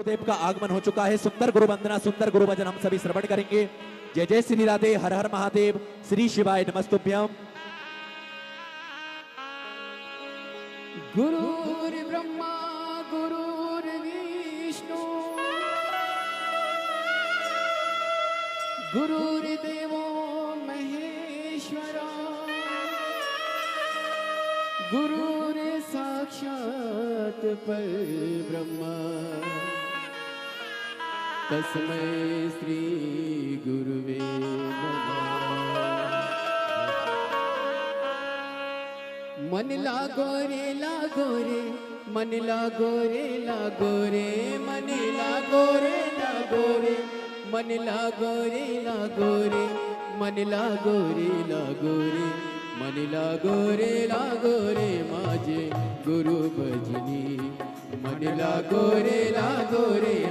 गुरुदेव का आगमन हो चुका है। सुंदर गुरु वंदना, सुंदर गुरु भजन हम सभी श्रवण करेंगे। जय जय श्री राधे, हर हर महादेव, श्री शिवाय नमस्तुभ्यम। गुरुर्ब्रह्मा गुरुर्विष्णु गुरुर्देवो महेश्वरा गुरुर्साक्षात् परब्रह्म तस्मै श्री गुरुवे नमः। मन लागो रे लागो रे, मन लागो रे लागो रे, मन लागो रे लागो रे, मन लागो रे लागो रे, मन लागो रे लागो रे, मन लागो रे लागो रे माझे गुरु भजनी। मन लागो रे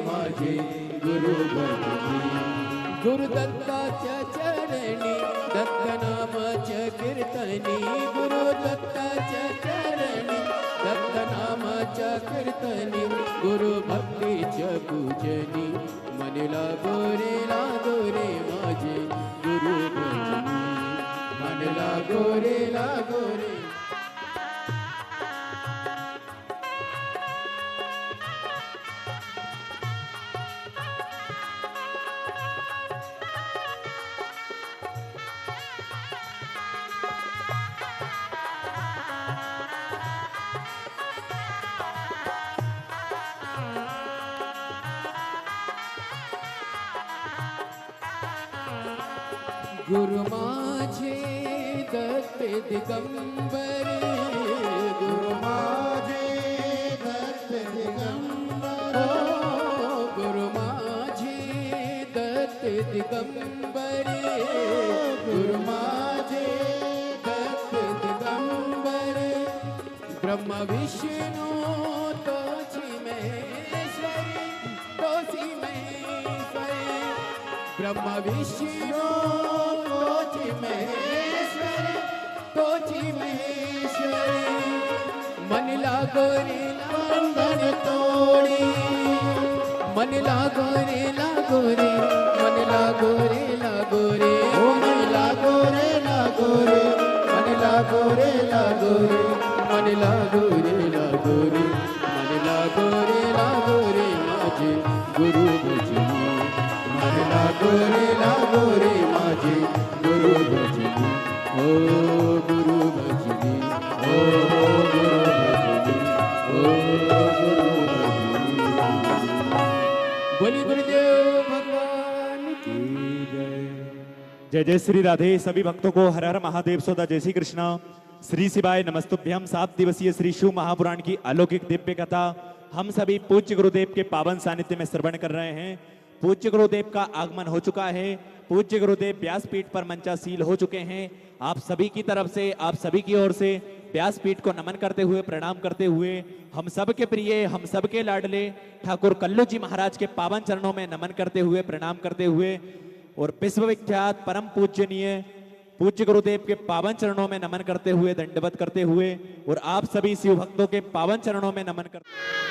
माझे गुरु भजनी। गुरु दत्ताच्या चरणी दत्त नामाच्या कीर्तनी, गुरु दत्ताच्या चरणी दत्त नामाच्या कीर्तनी, गुरु भक्तीच्या पूजनी। मन लागो रे माझे गुरु भजनी। मन लागो रे गुरु माझे दत्त दिगंबर, गुरु माझे दत्त दिगंबर, गुरु माझे दत्त दिगंबर, गुरु माझे दत्त दिगंबर। ब्रह्म विष्णु तोची महेश्वरी, तोची महेश्वरी, ब्रह्म विष्णु तोची महेश्वरी, तोची महेश्वरी। मन लागो रे बंधन तोड़ी, मन लागो रे मन लागो रे ओ मन लागो रे मन लागो रे मन लागो रे मन लागो रे माझे गुरु भजनी। मन लागो रे माझे गुरु भजनी। ओ गुरु भजनी, ओ गुरु भजनी, ओ गुरु भजनी। बोली गुरुदेव भगवान की जय। जय जय श्री राधे। सभी भक्तों को हर हर महादेव, सौदा जय श्री कृष्णा, श्री शिवाय नमस्तुभ्यम। 7 दिवसीय श्री शिव महापुराण की अलौकिक दिव्य कथा हम सभी पूज्य गुरुदेव के पावन सानिध्य में श्रवण कर रहे हैं। पूज्य गुरुदेव का आगमन हो चुका है। पूज्य गुरुदेव व्यासपीठ पर मंचासील हो चुके हैं। आप सभी की तरफ से, आप सभी की ओर से व्यासपीठ को नमन करते हुए, प्रणाम करते हुए, हम सब के प्रिय, हम सब के लाडले ठाकुर कल्लू जी महाराज के पावन चरणों में नमन करते हुए, प्रणाम करते हुए और विश्वविख्यात परम पूजनीय पूज्य गुरुदेव के पावन चरणों में नमन करते हुए, दंडवत करते हुए और आप सभी शिव भक्तों के पावन चरणों में नमन करते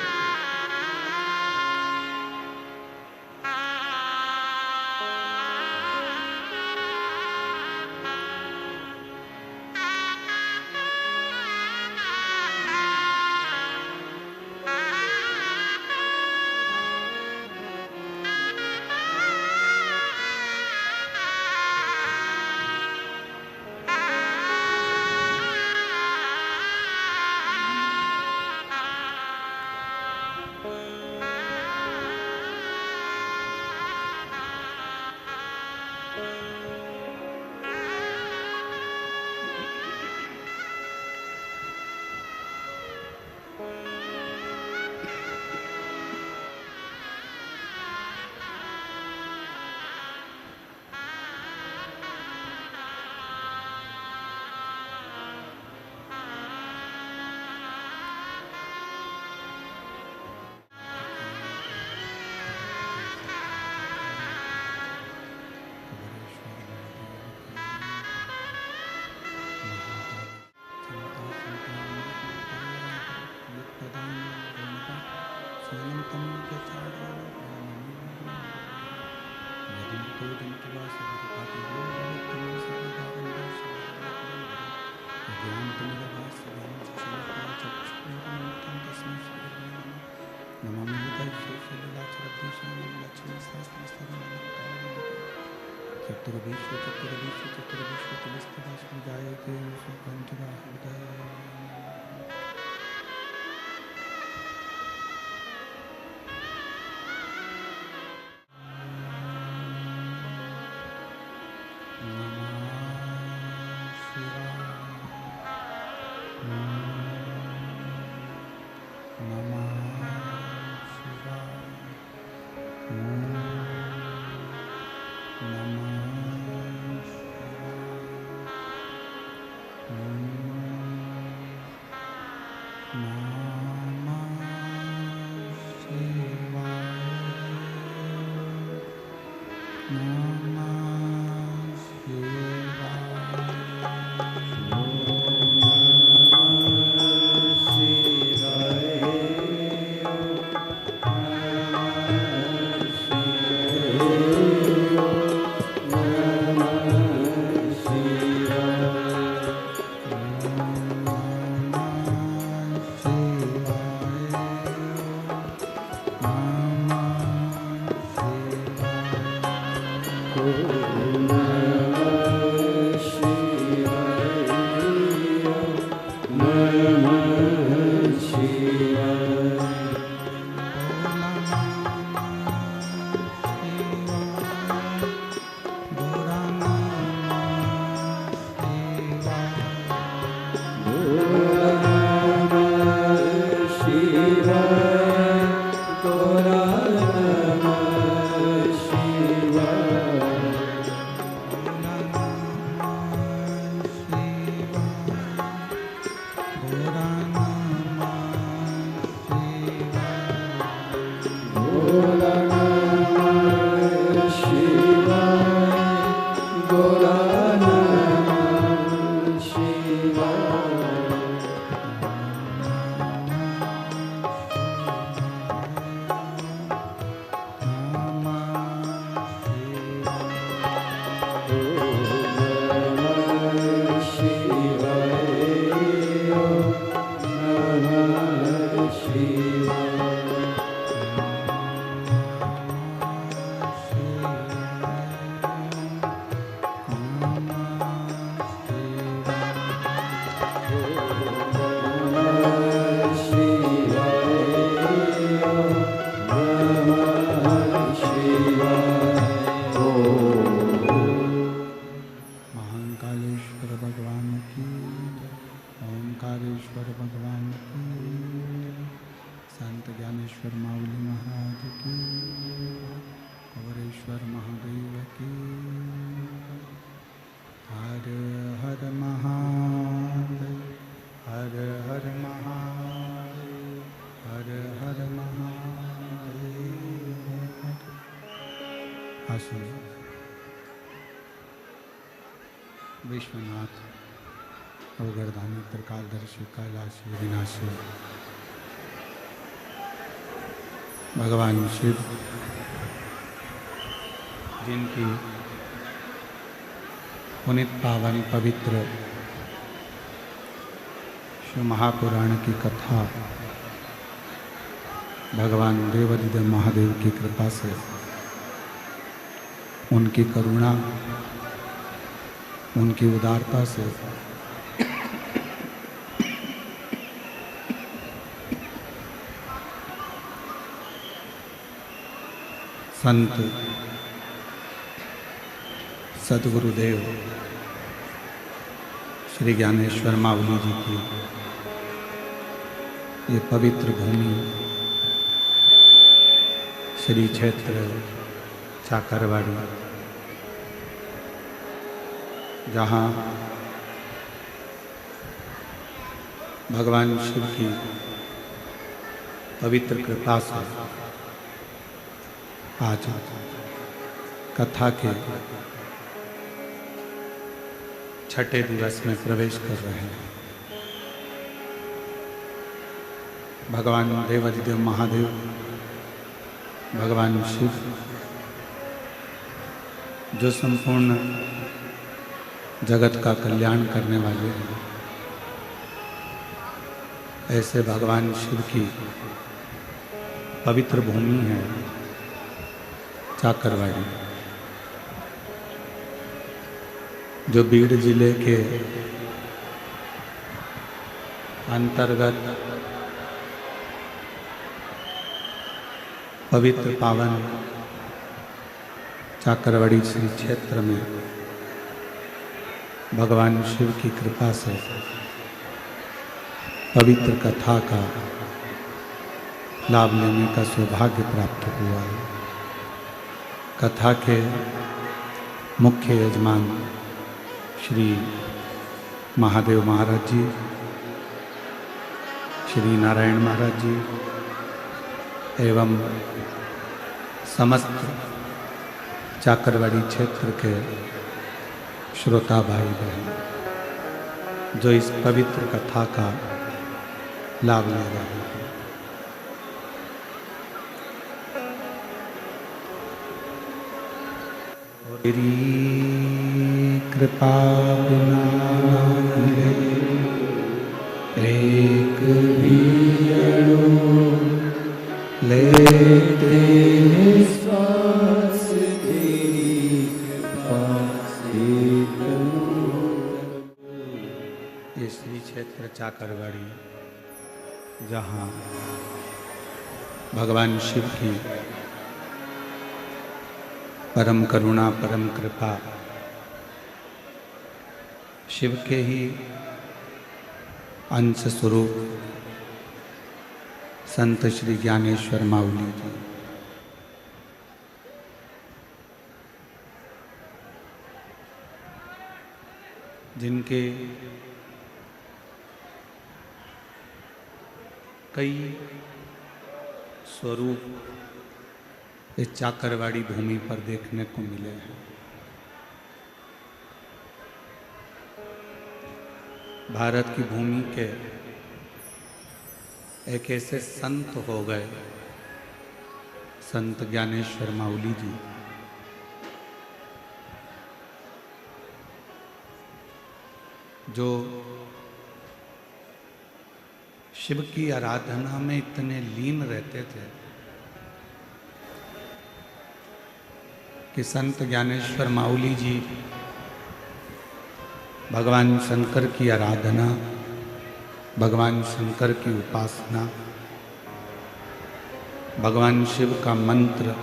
विश्वनाथ अवगरधानी त्रिकालदर्शी कैलाशी विनाशी भगवान शिव जिनकी पुनित पावन पवित्र शिव महापुराण की कथा भगवान देवाधिदेव महादेव की कृपा से उनकी करुणा उनकी उदारता से संत सद्गुरुदेव श्री ज्ञानेश्वर मावली जी की ये पवित्र भूमि श्री क्षेत्र चाकरवाड़ी, जहाँ भगवान शिव की पवित्र कृपा से आज कथा के छठे दिवस में प्रवेश कर रहे हैं। भगवान देवाधिदेव महादेव भगवान शिव जो संपूर्ण जगत का कल्याण करने वाले हैं, ऐसे भगवान शिव की पवित्र भूमि है चाकरवाड़ी, जो बीड़ जिले के अंतर्गत पवित्र पावन चाकरवाड़ी श्री क्षेत्र में भगवान शिव की कृपा से पवित्र कथा का लाभ लेने का सौभाग्य प्राप्त हुआ है। कथा के मुख्य यजमान श्री महादेव महाराज जी, श्री नारायण महाराज जी एवं समस्त चाकरवाड़ी क्षेत्र के श्रोता भाई बहन जो इस पवित्र कथा का लाभ ले रहे हैं। तेरी कृपा बिना एक भी अणु लेते श्वास तेरी कृपा से ये श्री क्षेत्र चाकरवाड़ी, जहाँ भगवान शिव की परम करुणा परम कृपा, शिव के ही अंश स्वरूप संत श्री ज्ञानेश्वर माउली जी जिनके कई स्वरूप इस चाकरवाड़ी भूमि पर देखने को मिले हैं। भारत की भूमि के एक ऐसे संत हो गए, संत ज्ञानेश्वर माउली जी, जो शिव की आराधना में इतने लीन रहते थे कि संत ज्ञानेश्वर माउली जी भगवान शंकर की आराधना, भगवान शंकर की उपासना, भगवान शिव का मंत्र,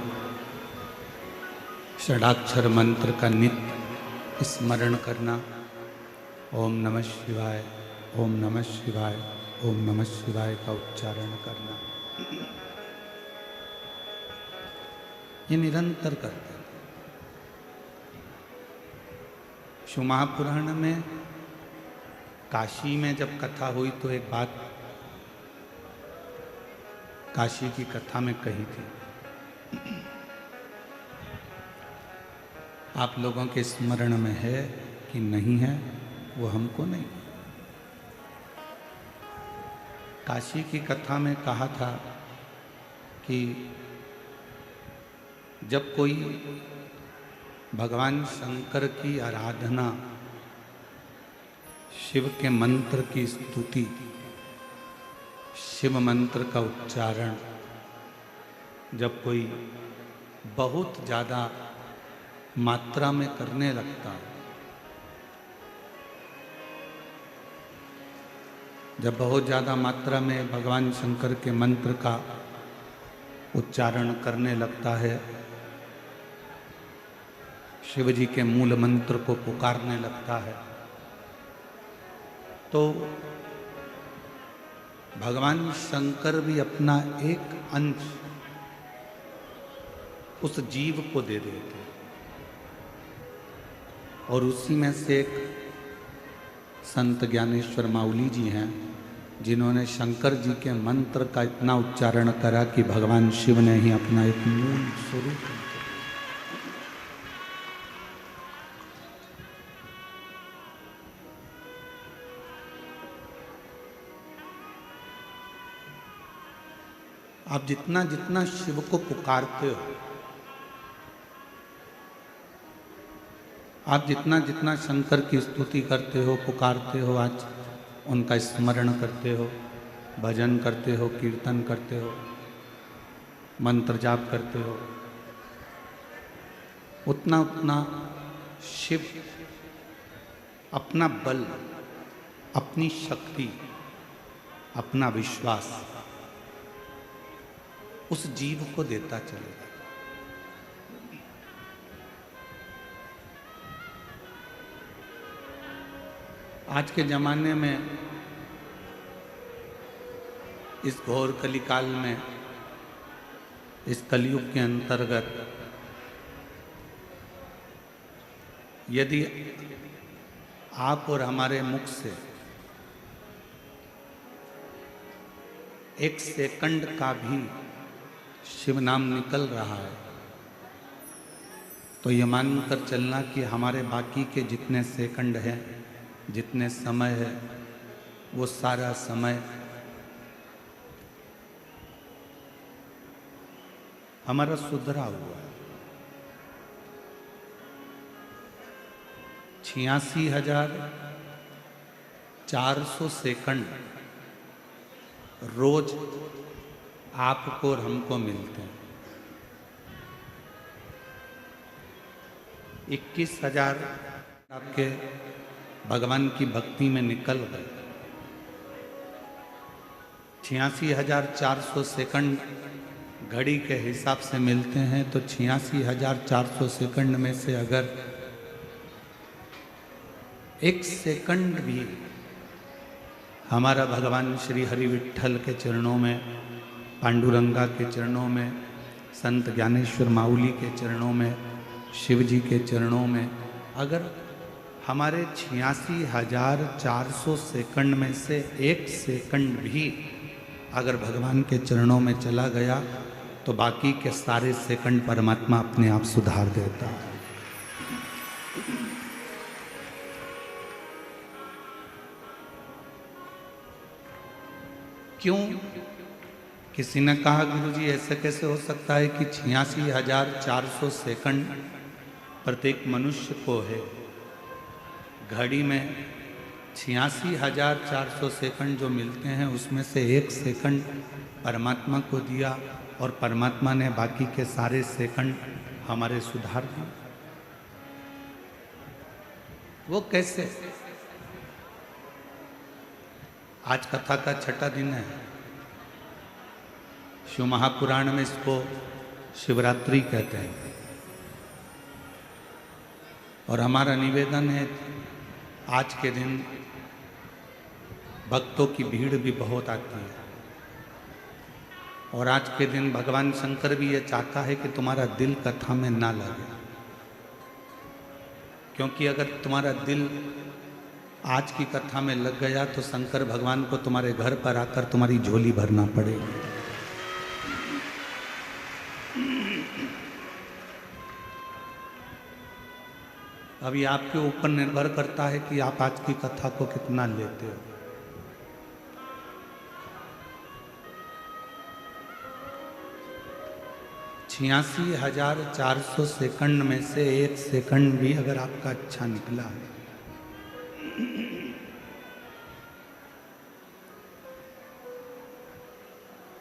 षडाक्षर मंत्र का नित्य स्मरण करना, ओम नमः शिवाय, ओम नमः शिवाय, ओम नमः शिवाय का उच्चारण करना, ये निरंतर करते हैं। शिव महापुराण में काशी में जब कथा हुई तो एक बात काशी की कथा में कही थी, आप लोगों के स्मरण में है कि नहीं है वो हमको नहीं। काशी की कथा में कहा था कि जब कोई भगवान शंकर की आराधना, शिव के मंत्र की स्तुति, शिव मंत्र का उच्चारण जब कोई बहुत ज़्यादा मात्रा में करने लगता है, जब बहुत ज़्यादा मात्रा में भगवान शंकर के मंत्र का उच्चारण करने लगता है, शिव जी के मूल मंत्र को पुकारने लगता है, तो भगवान शंकर भी अपना एक अंश उस जीव को दे देते और उसी में से एक संत ज्ञानेश्वर माउली जी हैं जिन्होंने शंकर जी के मंत्र का इतना उच्चारण करा कि भगवान शिव ने ही अपना एक मूल स्वरूप। आप जितना जितना शिव को पुकारते हो आप जितना जितना शंकर की स्तुति करते हो, पुकारते हो, आज उनका स्मरण करते हो, भजन करते हो, कीर्तन करते हो, मंत्र जाप करते हो, उतना उतना शिव अपना बल, अपनी शक्ति, अपना विश्वास उस जीव को देता चलेगा। आज के जमाने में, इस घोर कलिकाल में, इस कलयुग के अंतर्गत यदि आप और हमारे मुख से एक सेकंड का भी शिव नाम निकल रहा है तो ये मानकर चलना कि हमारे बाकी के जितने सेकंड हैं, जितने समय है, वो सारा समय हमारा सुधरा हुआ है। 86,400 सेकंड रोज आपको और हमको मिलते हैं। 21,000 आपके भगवान की भक्ति में निकल गए। 86,400 सेकंड घड़ी के हिसाब से मिलते हैं तो 86,400 सेकंड में से अगर एक सेकंड भी हमारा भगवान श्री हरि विट्ठल के चरणों में, पांडुरंगा के चरणों में, संत ज्ञानेश्वर माउली के चरणों में, शिव जी के चरणों में, अगर हमारे 86,400 सेकंड में से एक सेकंड भी अगर भगवान के चरणों में चला गया तो बाकी के सारे सेकंड परमात्मा अपने आप सुधार देता है। क्यों? किसी ने कहा गुरुजी ऐसा कैसे हो सकता है कि 86,400 सेकंड प्रत्येक मनुष्य को है। घड़ी में 86,400 सेकंड जो मिलते हैं उसमें से एक सेकंड परमात्मा को दिया और परमात्मा ने बाकी के सारे सेकंड हमारे सुधार दिए। वो कैसे? आज कथा का छठा दिन है। शिव महापुराण में इसको शिवरात्रि कहते हैं और हमारा निवेदन है आज के दिन भक्तों की भीड़ भी बहुत आती है और आज के दिन भगवान शंकर भी ये चाहता है कि तुम्हारा दिल कथा में ना लगे, क्योंकि अगर तुम्हारा दिल आज की कथा में लग गया तो शंकर भगवान को तुम्हारे घर पर आकर तुम्हारी झोली भरना पड़ेगी। अभी आपके ऊपर निर्भर करता है कि आप आज की कथा को कितना लेते हो। छियासी 400 सेकंड में से एक सेकंड भी अगर आपका अच्छा निकला है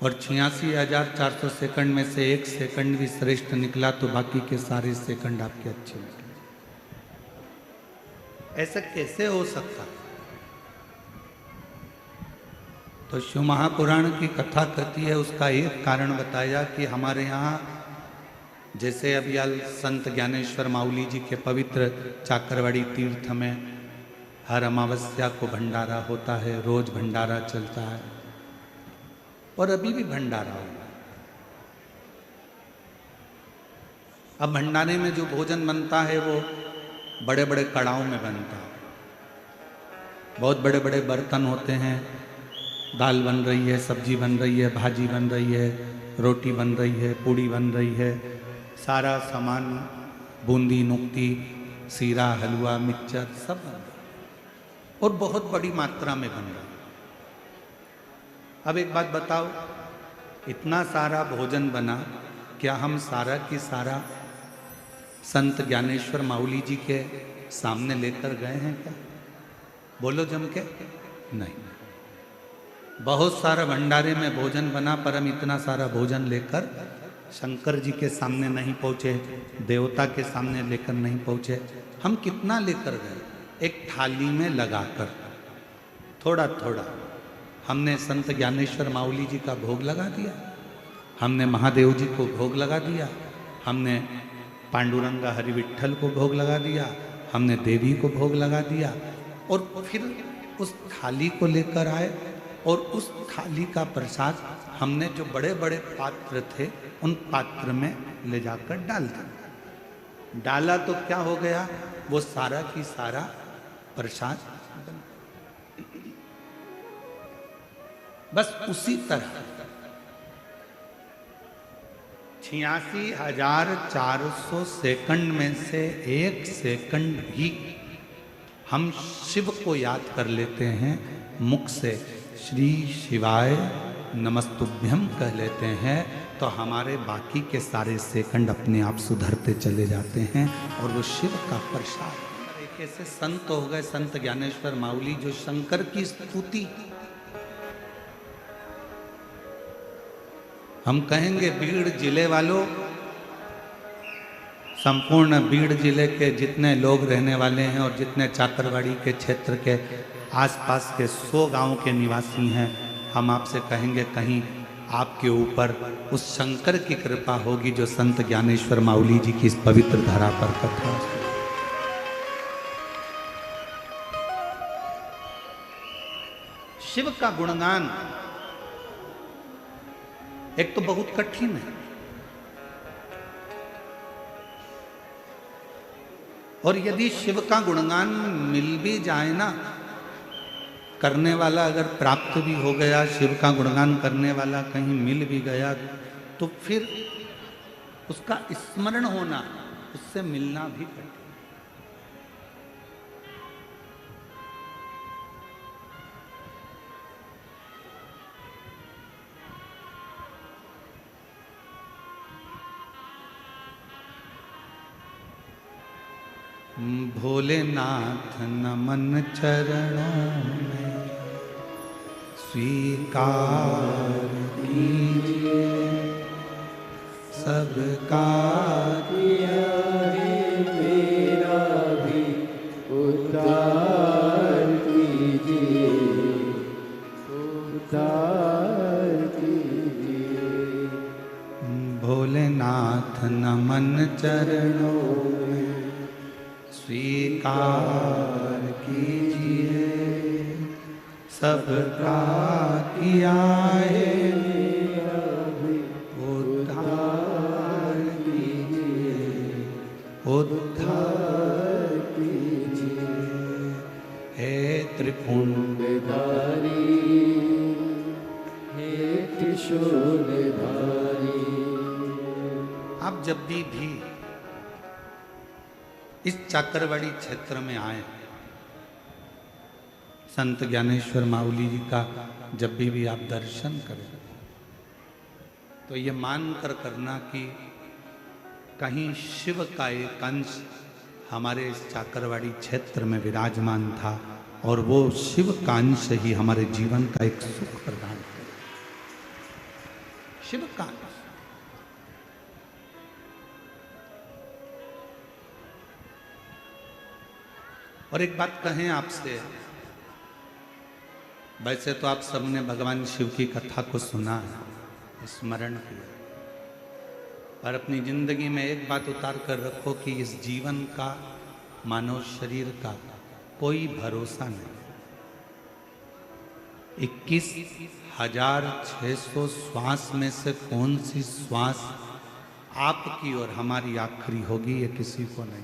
और 86,400 सेकंड में से एक सेकंड भी श्रेष्ठ निकला तो बाकी के सारे सेकंड आपके अच्छे निकले। ऐसा कैसे हो सकता? तो शिव महापुराण की कथा कहती है, उसका एक कारण बताया कि हमारे यहाँ जैसे अभी संत ज्ञानेश्वर माउली जी के पवित्र चाकरवाड़ी तीर्थ में हर अमावस्या को भंडारा होता है, रोज भंडारा चलता है और अभी भी भंडारा होगा। अब भंडारे में जो भोजन बनता है वो बड़े बड़े कड़ाहों में बनता है, बहुत बड़े बड़े बर्तन होते हैं, दाल बन रही है, सब्जी बन रही है, भाजी बन रही है, रोटी बन रही है, पूड़ी बन रही है, सारा सामान बूंदी नुक्ती सीरा हलवा मिक्सचर सब बन रहा है और बहुत बड़ी मात्रा में बन रहा है। अब एक बात बताओ, इतना सारा भोजन बना, क्या हम सारा की सारा संत ज्ञानेश्वर माउली जी के सामने लेकर गए हैं क्या? बोलो जम के। नहीं। बहुत सारा भंडारे में भोजन बना, पर हम इतना सारा भोजन लेकर शंकर जी के सामने नहीं पहुंचे, देवता के सामने लेकर नहीं पहुंचे। हम कितना लेकर गए? एक थाली में लगाकर थोड़ा थोड़ा हमने संत ज्ञानेश्वर माउली जी का भोग लगा दिया, हमने महादेव जी को भोग लगा दिया, हमने पांडुरंगा हरि विट्ठल को भोग लगा दिया, हमने देवी को भोग लगा दिया, और फिर उस थाली को लेकर आए और उस थाली का प्रसाद हमने जो बड़े बड़े पात्र थे उन पात्र में ले जाकर डाल दिया। डाला तो क्या हो गया? वो सारा की सारा प्रसाद बस उसी तरह 86,400 सेकंड में से 1 सेकंड भी हम शिव को याद कर लेते हैं, मुख से श्री शिवाय नमस्तुभ्यम कह लेते हैं, तो हमारे बाकी के सारे सेकंड अपने आप सुधरते चले जाते हैं और वो शिव का प्रसाद। एक ऐसे संत हो गए संत ज्ञानेश्वर माउली जो शंकर की स्तुति, हम कहेंगे बीड़ जिले वालों, संपूर्ण बीड़ जिले के जितने लोग रहने वाले हैं और जितने चाकरवाड़ी के क्षेत्र के आसपास के 100 गांव के निवासी हैं, हम आपसे कहेंगे कहीं आपके ऊपर उस शंकर की कृपा होगी जो संत ज्ञानेश्वर माउली जी की इस पवित्र धरा पर कथा। शिव का गुणगान एक तो बहुत कठिन है, और यदि शिव का गुणगान मिल भी जाए ना, करने वाला अगर प्राप्त भी हो गया, शिव का गुणगान करने वाला कहीं मिल भी गया, तो फिर उसका स्मरण होना, उससे मिलना भी कठिन। भोलेनाथ नमन चरणों में स्वीकार कीजिए, सबका किया है मेरा भी उद्धार कीजिए, उद्धार कीजिए। भोलेनाथ नमन चरणों में स्वीकार कीजिए, सबका किया है उद्धार कीजिए, उद्धार कीजिए। हे त्रिपुंडधारी, हे त्रिशूलधारी। आप जब भी इस चाकरवाड़ी क्षेत्र में आए, संत ज्ञानेश्वर माउली जी का जब भी आप दर्शन करें, तो ये मानकर करना कि कहीं शिव का एक अंश हमारे इस चाकरवाड़ी क्षेत्र में विराजमान था, और वो शिव का अंश ही हमारे जीवन का एक सुख प्रदान करे। शिव का अंश। और एक बात कहें आपसे, वैसे तो आप सबने भगवान शिव की कथा को सुना है, स्मरण किया, पर अपनी जिंदगी में एक बात उतार कर रखो कि इस जीवन का, मानव शरीर का कोई भरोसा नहीं। 21,600 श्वास में से कौन सी श्वास आपकी और हमारी आखिरी होगी, ये किसी को नहीं।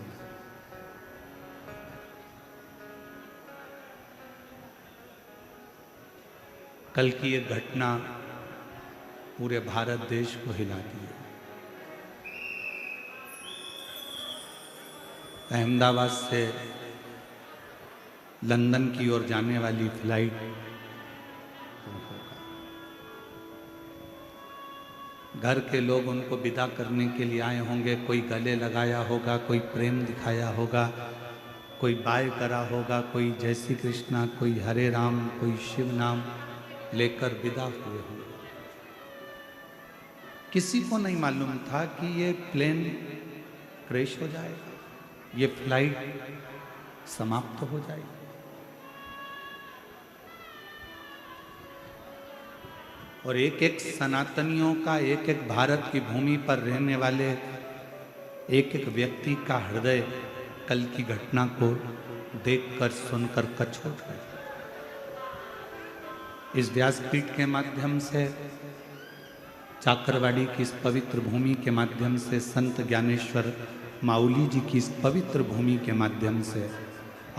कल की एक घटना पूरे भारत देश को हिला दी है। अहमदाबाद से लंदन की ओर जाने वाली फ्लाइट घर के लोग उनको विदा करने के लिए आए होंगे, कोई गले लगाया होगा, कोई प्रेम दिखाया होगा, कोई बाय करा होगा, कोई जय श्री कृष्णा, कोई हरे राम, कोई शिव नाम लेकर विदा हुए होंगे। किसी को नहीं मालूम था कि ये प्लेन क्रैश हो जाएगा, ये फ्लाइट समाप्त हो जाएगी। और एक एक सनातनियों का, एक एक भारत की भूमि पर रहने वाले एक एक व्यक्ति का हृदय कल की घटना को देखकर सुनकर कचोट गया। इस व्यासपीठ के माध्यम से, चाकरवाड़ी की इस पवित्र भूमि के माध्यम से, संत ज्ञानेश्वर माउली जी की इस पवित्र भूमि के माध्यम से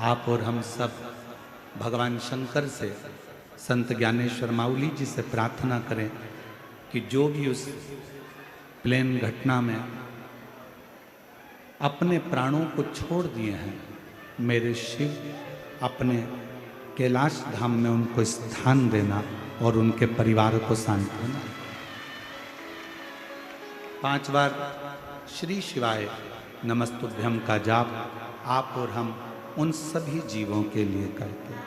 आप और हम सब भगवान शंकर से, संत ज्ञानेश्वर माउली जी से प्रार्थना करें कि जो भी उस प्लेन घटना में अपने प्राणों को छोड़ दिए हैं, मेरे शिव अपने कैलाश धाम में उनको स्थान देना और उनके परिवार को सांत्वना। 5 बार श्री शिवाय नमस्तुभ्यम का जाप आप और हम उन सभी जीवों के लिए करते हैं।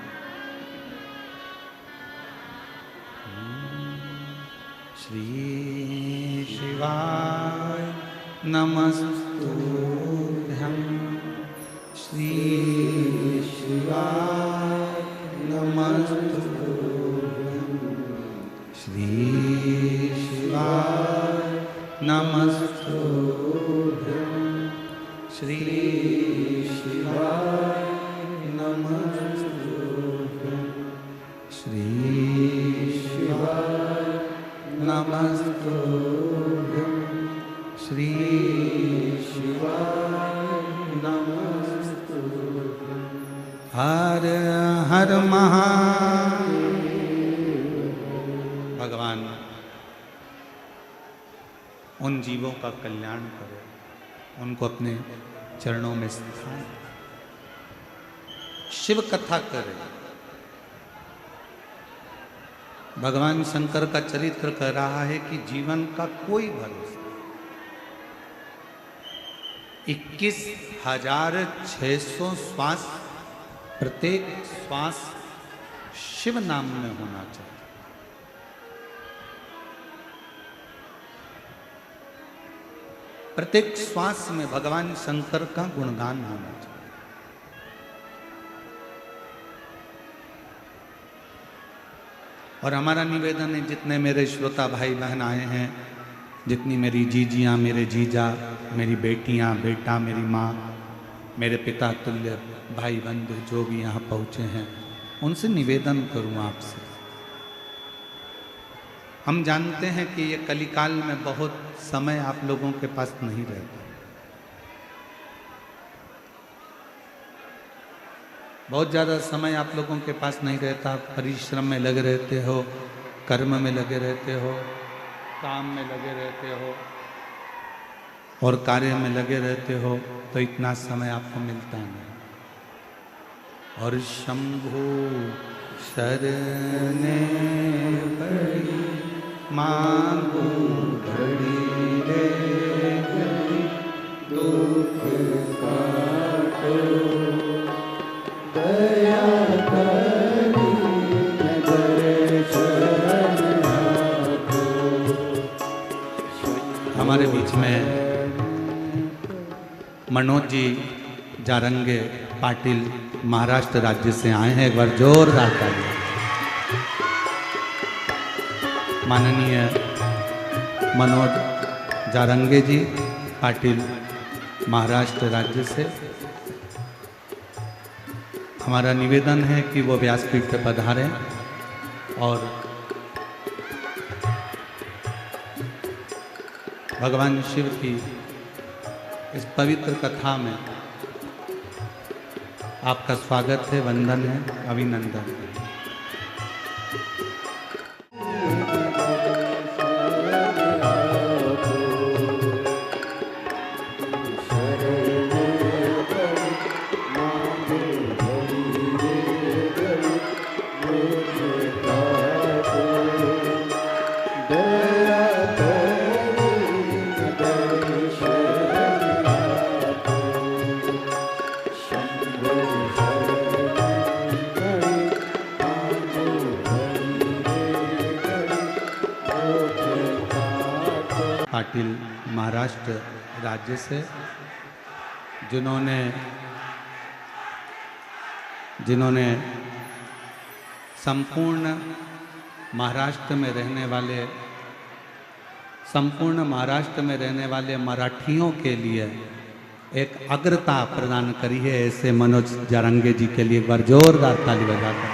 श्री शिवाय नमस्तुभ्यम, श्री शिवाय नमस्तुभ्यम, श्री शिवाय नमस्तुभ्यम, श्री शिवाय नमस्तुभ्यम, श्री शिवाय नमस्तुभ्यम, श्री शिवाय नमस्तुभ्यम। हर हर महादेव। भगवान उन जीवों का कल्याण करे, उनको अपने चरणों में स्थान, शिव कथा करे। भगवान शंकर का चरित्र कह रहा है कि जीवन का कोई भरोसा, 21,600 श्वास, प्रत्येक श्वास शिव नाम में होना चाहिए। प्रत्येक श्वास में भगवान शंकर का गुणगान होना चाहिए। और हमारा निवेदन है, जितने मेरे श्रोता भाई बहन आए हैं, जितनी मेरी जीजियाँ, मेरे जीजा, मेरी बेटियाँ, बेटा, मेरी माँ, मेरे पिता तुल्य भाई बंधु जो भी यहाँ पहुँचे हैं, उनसे निवेदन करूँ आपसे। हम जानते हैं कि ये कलिकाल में बहुत समय आप लोगों के पास नहीं रहता, बहुत ज़्यादा समय आप लोगों के पास नहीं रहता। परिश्रम में लगे रहते हो, कर्म में लगे रहते हो, काम में लगे रहते हो और कार्य में लगे रहते हो, तो इतना समय आपको मिलता नहीं। और शंभु शरणे पड़ी मांगू घड़ी रे घड़ी, दुख काटो दया करी नजर शरण आको। हमारे बीच में मनोज जी जारंगे पाटिल महाराष्ट्र राज्य से आए हैं, एक बार जोरदार तालियां। माननीय मनोज जारंगे जी पाटिल महाराष्ट्र राज्य से, हमारा निवेदन है कि वो व्यासपीठ पर पधारें और भगवान शिव की इस पवित्र कथा में आपका स्वागत है, वंदन है, अभिनंदन है। शंभो पाटिल महाराष्ट्र राज्य से, जिन्होंने संपूर्ण महाराष्ट्र में रहने वाले मराठियों के लिए एक अग्रता प्रदान करी है। ऐसे मनोज जारंगे जी के लिए एक बार जोरदार ताली बजाकर।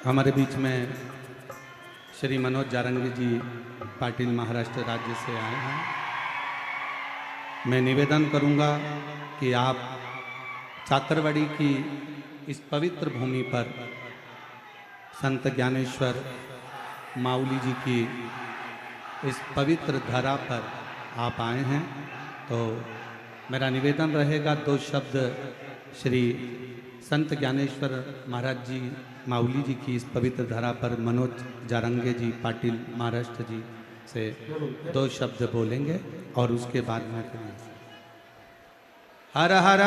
हमारे बीच में श्री मनोज जारंगी जी पाटिल महाराष्ट्र राज्य से आए हैं। मैं निवेदन करूंगा कि आप चाकरवाड़ी की इस पवित्र भूमि पर संत ज्ञानेश्वर माउली जी की इस पवित्र धरा पर आप आए हैं, तो मेरा निवेदन रहेगा 2 शब्द श्री संत ज्ञानेश्वर महाराज जी माउली जी की इस पवित्र धरा पर मनोज जारंगे जी पाटिल महाराष्ट्र जी से 2 शब्द बोलेंगे और उसके बाद में हर हर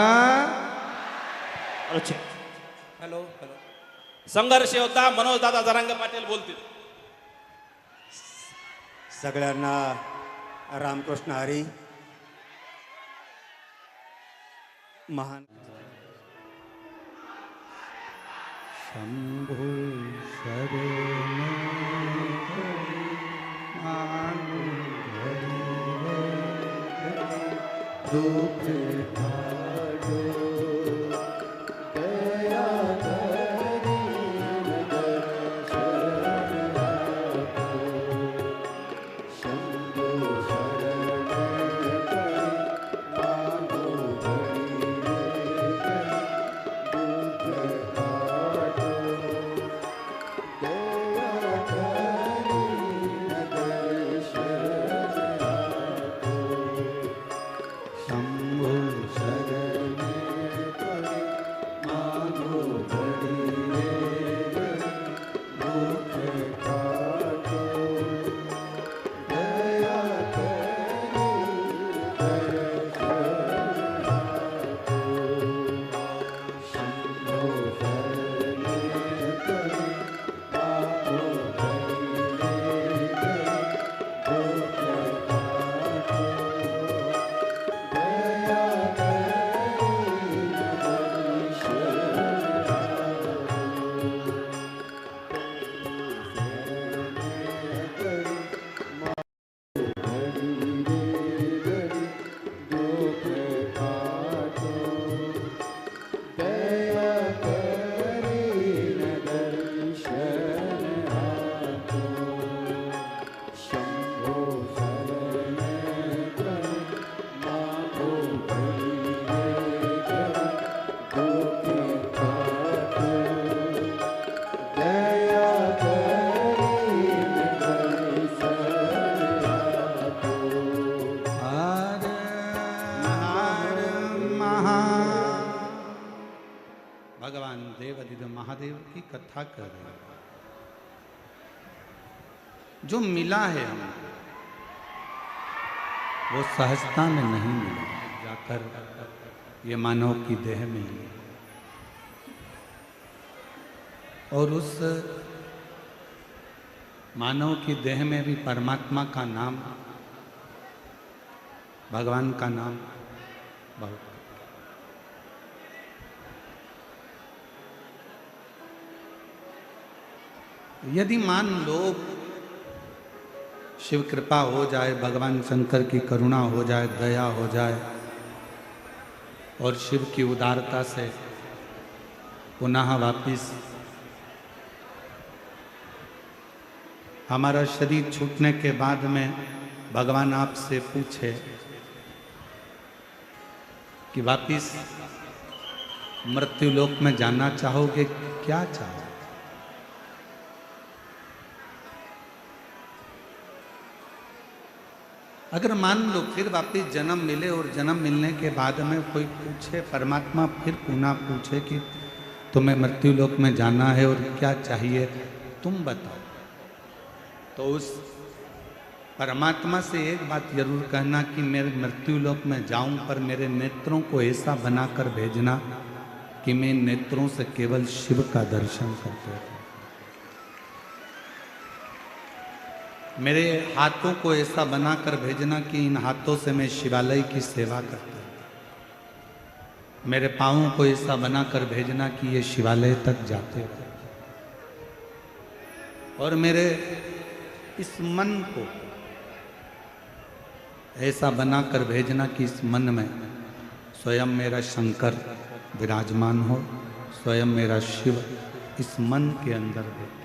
हॅलो संघर्ष योद्धा मनोज दादा जारंगे पाटील बोलतील. सगळ्यांना रामकृष्ण हरी. महान शंभु शरण दुख काटो दया करी दर्शन आपको. शंभु शरण करी मांगो घड़ी दुख काटो दया करी दर्शन आपको. शंभु शरण करी मांगो घड़ी दुख काटो दया करी दर्शन आपको. शंभो शरण करी मांगो घड़ी दुख काटो दया करी भगवान देवाधिदेव महादेव की कथा कर रहे हैं। जो मिला है हमें वो सहजता में नहीं मिला, जाकर ये मानव की देह में मिला। और उस मानव की देह में भी परमात्मा का नाम, भगवान का नाम बहुत। यदि मान लो शिव कृपा हो जाए, भगवान शंकर की करुणा हो जाए, दया हो जाए और शिव की उदारता से पुनः वापिस हमारा शरीर छूटने के बाद में भगवान आपसे पूछे कि वापिस मृत्यु लोक में जाना चाहोगे, क्या चाहो? अगर मान लो फिर वापिस जन्म मिले और जन्म मिलने के बाद में कोई पूछे, परमात्मा फिर पुनः पूछे कि तुम्हें मृत्यु लोक में जाना है और क्या चाहिए, तुम बताओ, तो उस परमात्मा से एक बात जरूर कहना कि मेरे मृत्यु लोक में जाऊं, पर मेरे नेत्रों को ऐसा बनाकर भेजना कि मैं नेत्रों से केवल शिव का दर्शन करते रहूं। मेरे हाथों को ऐसा बनाकर भेजना कि इन हाथों से मैं शिवालय की सेवा करता हूं। मेरे पाँवों को ऐसा बनाकर भेजना कि ये शिवालय तक जाते रहे। और मेरे इस मन को ऐसा बनाकर भेजना कि इस मन में स्वयं मेरा शंकर विराजमान हो, स्वयं मेरा शिव इस मन के अंदर बैठे,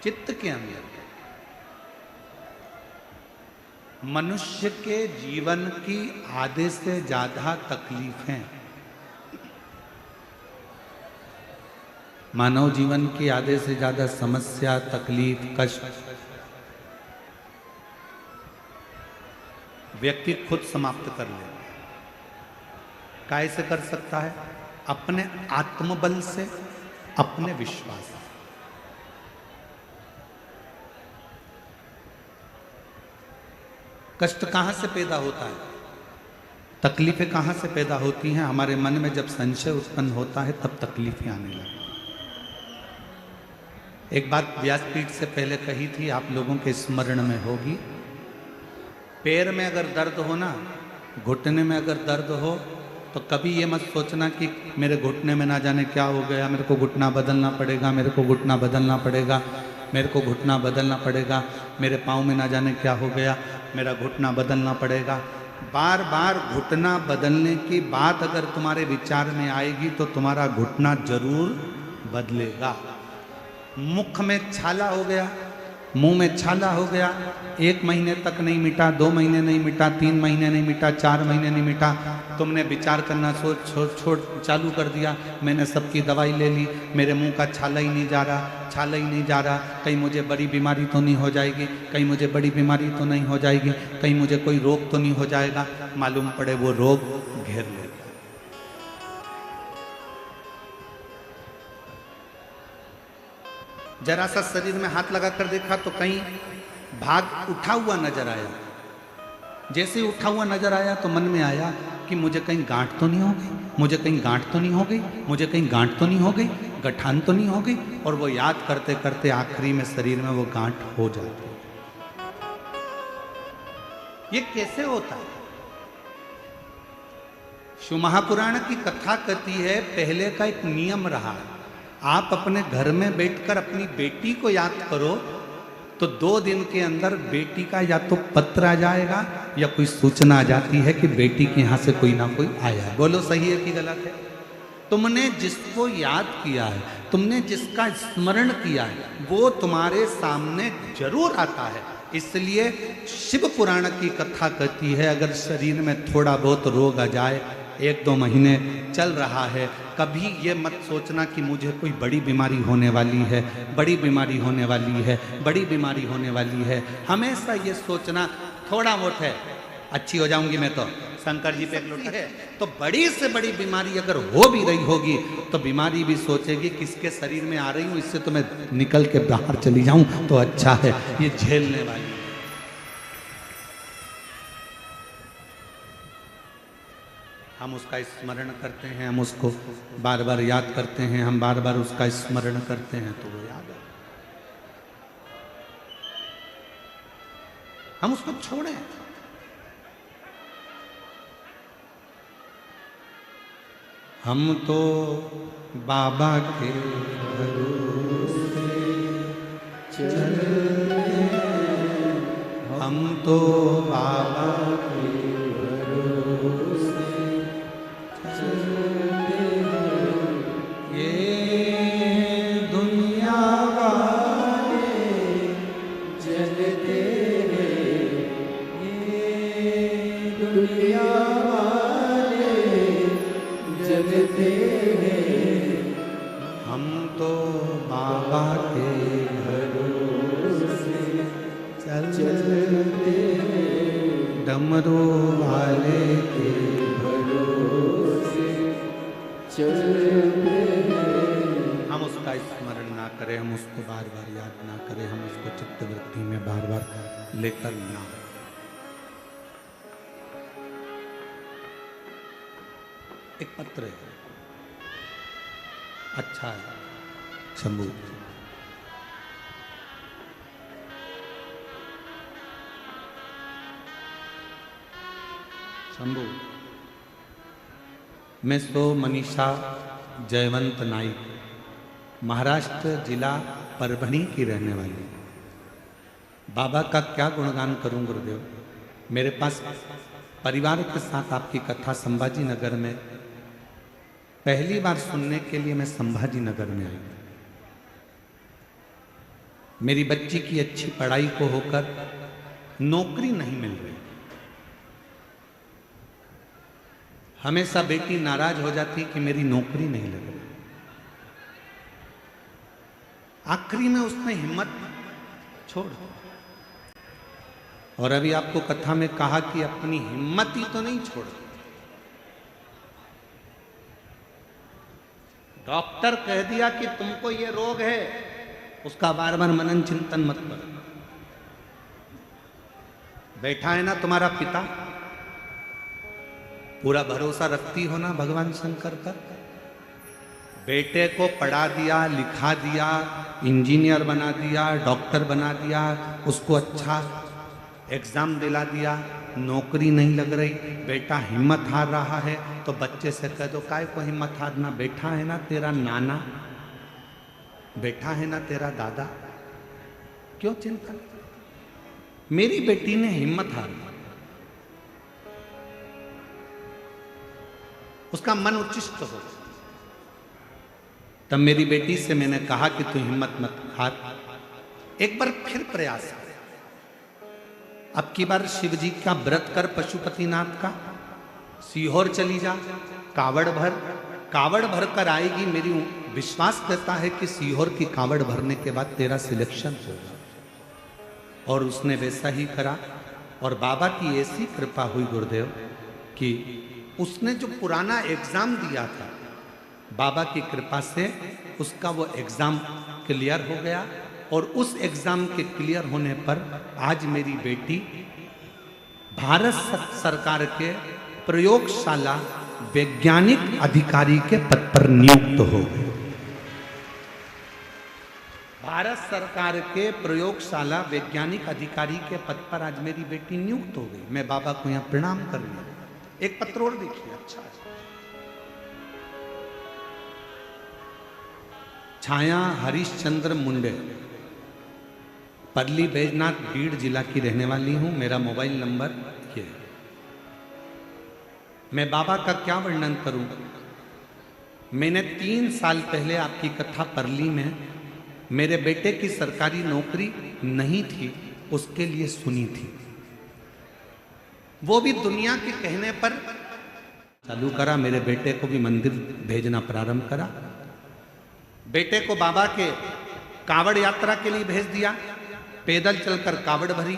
चित्त के अंदर। मनुष्य के जीवन की आधे से ज्यादा तकलीफें, मानव जीवन की आधे से ज्यादा समस्या, तकलीफ, कष्ट व्यक्ति खुद समाप्त कर ले। कैसे कर सकता है? अपने आत्मबल से, अपने विश्वास से। कष्ट कहाँ से पैदा होता है? तकलीफें कहाँ से पैदा होती हैं? हमारे मन में जब संशय उत्पन्न होता है तब तकलीफें आने लगती। एक बात व्यासपीठ से पहले कही थी, आप लोगों के स्मरण में होगी। पैर में अगर दर्द हो ना, घुटने में अगर दर्द हो, तो कभी ये मत सोचना कि मेरे घुटने में ना जाने क्या हो गया, मेरे को घुटना बदलना पड़ेगा, मेरे को घुटना बदलना पड़ेगा, मेरे को घुटना बदलना पड़ेगा, मेरे पाँव में ना जाने क्या हो गया, मेरा घुटना बदलना पड़ेगा। बार बार घुटना बदलने की बात अगर तुम्हारे विचार में आएगी तो तुम्हारा घुटना जरूर बदलेगा। मुख में छाला हो गया, मुंह में छाला हो गया, 1 महीने तक नहीं मिटा, 2 महीने नहीं मिटा, 3 महीने नहीं मिटा, 4 महीने नहीं मिटा, तुमने विचार करना छोड़ चालू कर दिया, मैंने सबकी दवाई ले ली, मेरे मुंह का छाला ही नहीं जा रहा, छाला ही नहीं जा रहा, कहीं मुझे बड़ी बीमारी तो नहीं हो जाएगी, कहीं मुझे बड़ी बीमारी तो नहीं हो जाएगी, कहीं मुझे कोई रोग तो नहीं हो जाएगा। मालूम पड़े वो रोग घेर लेगा। जरा सा शरीर में हाथ लगा कर देखा तो कहीं भाग उठा हुआ नजर आया। जैसे उठा हुआ नजर आया तो मन में आया कि मुझे कहीं गांठ तो नहीं हो गई, मुझे कहीं गांठ तो नहीं हो गई, मुझे कहीं गांठ तो नहीं हो गई, गठान तो नहीं हो गई। और वो याद करते करते आखिरी में शरीर में वो गांठ हो जाती। ये कैसे होता है? शिव महापुराण की कथा कहती है, पहले का एक नियम रहा है, आप अपने घर में बैठकर अपनी बेटी को याद करो तो 2 दिन के अंदर बेटी का या तो पत्र आ जाएगा या कोई सूचना आ जाती है कि बेटी के यहाँ से कोई ना कोई आया है। बोलो सही है कि गलत है? तुमने जिसको याद किया है, तुमने जिसका स्मरण किया है, वो तुम्हारे सामने जरूर आता है। इसलिए शिव पुराण की कथा कहती है, अगर शरीर में थोड़ा बहुत रोग आ जाए, 1-2 महीने चल रहा है, कभी ये मत सोचना कि मुझे कोई बड़ी बीमारी होने वाली है, बड़ी बीमारी होने वाली है, बड़ी बीमारी होने वाली है। हमेशा ये सोचना थोड़ा बहुत है, अच्छी हो जाऊंगी मैं तो, शंकर जी पे एक लोटा है। तो बड़ी से बड़ी बीमारी अगर हो भी रही होगी तो बीमारी भी सोचेगी किसके शरीर में आ रही हूँ, इससे तो मैं निकल के बाहर चली जाऊं तो अच्छा है, ये झेलने वाली है। हम उसका स्मरण करते हैं, हम उसको बार बार याद करते हैं, हम बार बार उसका स्मरण करते हैं तो वो याद है। हम उसको छोड़ें। हम तो बाबा के भरोसे हम तो बाबा के भरोसे चलते हैं। ये दुनिया वाले जलते हैं, ये दुनिया वाले जलते हैं। हम तो बाबा के भरोसे चलते हैं, डमरू वाले के भरोसे चलते हैं। हम उसका स्मरण ना करें, हम उसको बार बार याद ना करें, हम उसको चित्तवृत्ति में बार बार लेकर ना आए। एक पत्र है, अच्छा है शंभू। शंभू, मैं सो मनीषा जयवंत नाइक, महाराष्ट्र जिला परभणी की रहने वाली हूं। बाबा का क्या गुणगान करूं गुरुदेव। मेरे पास परिवार के साथ आपकी कथा संभाजी नगर में पहली बार सुनने के लिए मैं संभाजी नगर में आई। मेरी बच्ची की अच्छी पढ़ाई को होकर नौकरी नहीं मिल रही। हमेशा बेटी नाराज हो जाती कि मेरी नौकरी नहीं लग रही। आखिरी में उसने हिम्मत छोड़, और अभी आपको कथा में कहा कि अपनी हिम्मत ही तो नहीं छोड़। डॉक्टर कह दिया कि तुमको ये रोग है, उसका बार बार मनन चिंतन मत करो। बैठा है ना तुम्हारा पिता, पूरा भरोसा रखती हो ना भगवान शंकर पर। बेटे को पढ़ा दिया, लिखा दिया, इंजीनियर बना दिया, डॉक्टर बना दिया, उसको अच्छा एग्जाम दिला दिया, नौकरी नहीं लग रही, बेटा हिम्मत हार रहा है, तो बच्चे से कह दो काय को हिम्मत हारना, बैठा है ना तेरा नाना, बैठा है ना तेरा दादा, क्यों चिंता। मेरी बेटी ने हिम्मत हार दी, उसका मन उच्चिष्ट हो। तब मेरी बेटी से मैंने कहा कि तू हिम्मत मत हार, एक बार फिर प्रयास कर। अब की बार शिव जी का व्रत कर, पशुपतिनाथ का, सीहोर चली जा, कावड़ भर कर आएगी। मेरी विश्वास करता है कि सीहोर की कावड़ भरने के बाद तेरा सिलेक्शन होगा। और उसने वैसा ही करा, और बाबा की ऐसी कृपा हुई गुरुदेव कि उसने जो पुराना एग्जाम दिया था, बाबा की कृपा से उसका वो एग्जाम क्लियर हो गया। और उस एग्जाम के क्लियर होने पर आज मेरी बेटी भारत सरकार के प्रयोगशाला वैज्ञानिक अधिकारी के पद पर नियुक्त हो गई। भारत सरकार के प्रयोगशाला वैज्ञानिक अधिकारी के पद पर आज मेरी बेटी नियुक्त हो गई। मैं बाबा को यहाँ प्रणाम कर रही हूँ। एक पत्र और देखिए, अच्छा है। छाया हरिश्चंद्र मुंडे, परली बैजनाथ बीड़ जिला की रहने वाली हूं। मेरा मोबाइल नंबर ये है। मैं बाबा का क्या वर्णन करूं। मैंने 3 साल पहले आपकी कथा परली में मेरे बेटे की सरकारी नौकरी नहीं थी, उसके लिए सुनी थी। वो भी दुनिया के कहने पर चालू करा। मेरे बेटे को भी मंदिर भेजना प्रारंभ करा। बेटे को बाबा के कावड़ यात्रा के लिए भेज दिया। पैदल चलकर कावड़ भरी।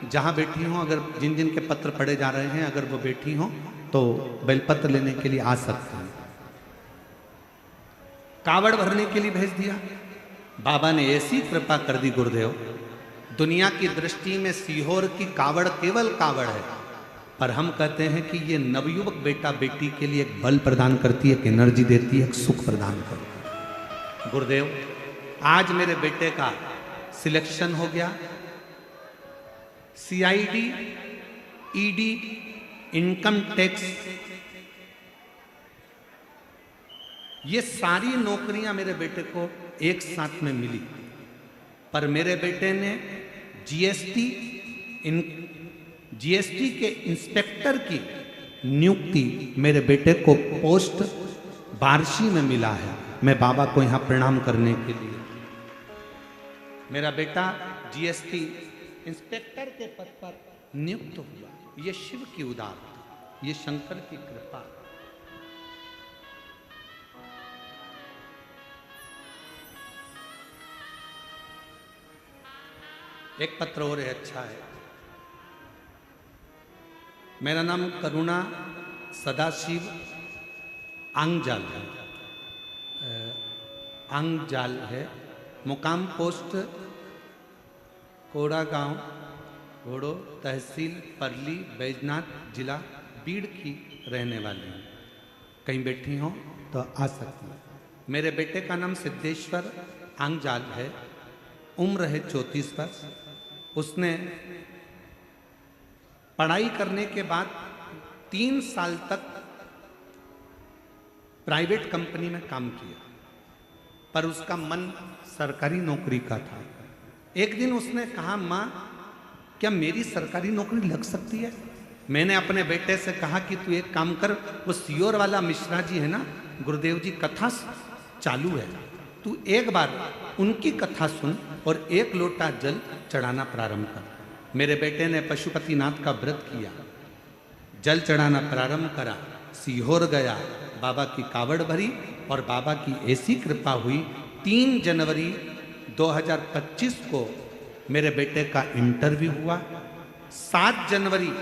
जहां बैठी हो, अगर जिन जिन के पत्र पढ़े जा रहे हैं, अगर वो बैठी हो तो बेलपत्र लेने के लिए आ सकते हैं। कावड़ भरने के लिए भेज दिया। बाबा ने ऐसी कृपा कर दी गुरुदेव, दुनिया की दृष्टि में सीहोर की कावड़ केवल कावड़ है, पर हम कहते हैं कि ये नवयुवक बेटा बेटी के लिए एक बल प्रदान करती है, एक एनर्जी देती है, एक सुख प्रदान करती है। गुरुदेव, आज मेरे बेटे का सिलेक्शन हो गया। सीआईडी, ईडी, इनकम टैक्स, ये सारी नौकरियां मेरे बेटे को एक साथ में मिली। पर मेरे बेटे ने जीएसटी के इंस्पेक्टर की नियुक्ति मेरे बेटे को पोस्ट बारशी में मिला है। मैं बाबा को यहां प्रणाम करने के लिए, मेरा बेटा जीएसटी इंस्पेक्टर के पद पर नियुक्त हुआ। ये शिव की उदारता, ये शंकर की कृपा। एक पत्र और है, अच्छा है। मेरा नाम करुणा सदाशिव आंगजाल है, आंगजाल है। मुकाम पोस्ट कोड़ा गांव, घोड़ो, तहसील परली, बैजनाथ, जिला बीड़ की रहने वाली हूँ। कहीं बैठी हो तो आ सकती हूँ। मेरे बेटे का नाम सिद्धेश्वर आंगजाल है। उम्र है 34 वर्ष। उसने पढ़ाई करने के बाद 3 साल तक प्राइवेट कंपनी में काम किया, पर उसका मन सरकारी नौकरी का था। एक दिन उसने कहा, माँ क्या मेरी सरकारी नौकरी लग सकती है? मैंने अपने बेटे से कहा कि तू एक काम कर, वो सियोर वाला मिश्रा जी है ना, गुरुदेव जी कथा चालू है, तू एक बार उनकी कथा सुन और 1 लोटा जल चढ़ाना प्रारंभ कर। मेरे बेटे ने पशुपतिनाथ का व्रत किया, जल चढ़ाना प्रारंभ करा, सीहोर गया, बाबा की कावड़ भरी और बाबा की ऐसी कृपा हुई 3 जनवरी 2025 को मेरे बेटे का इंटरव्यू हुआ। 7 जनवरी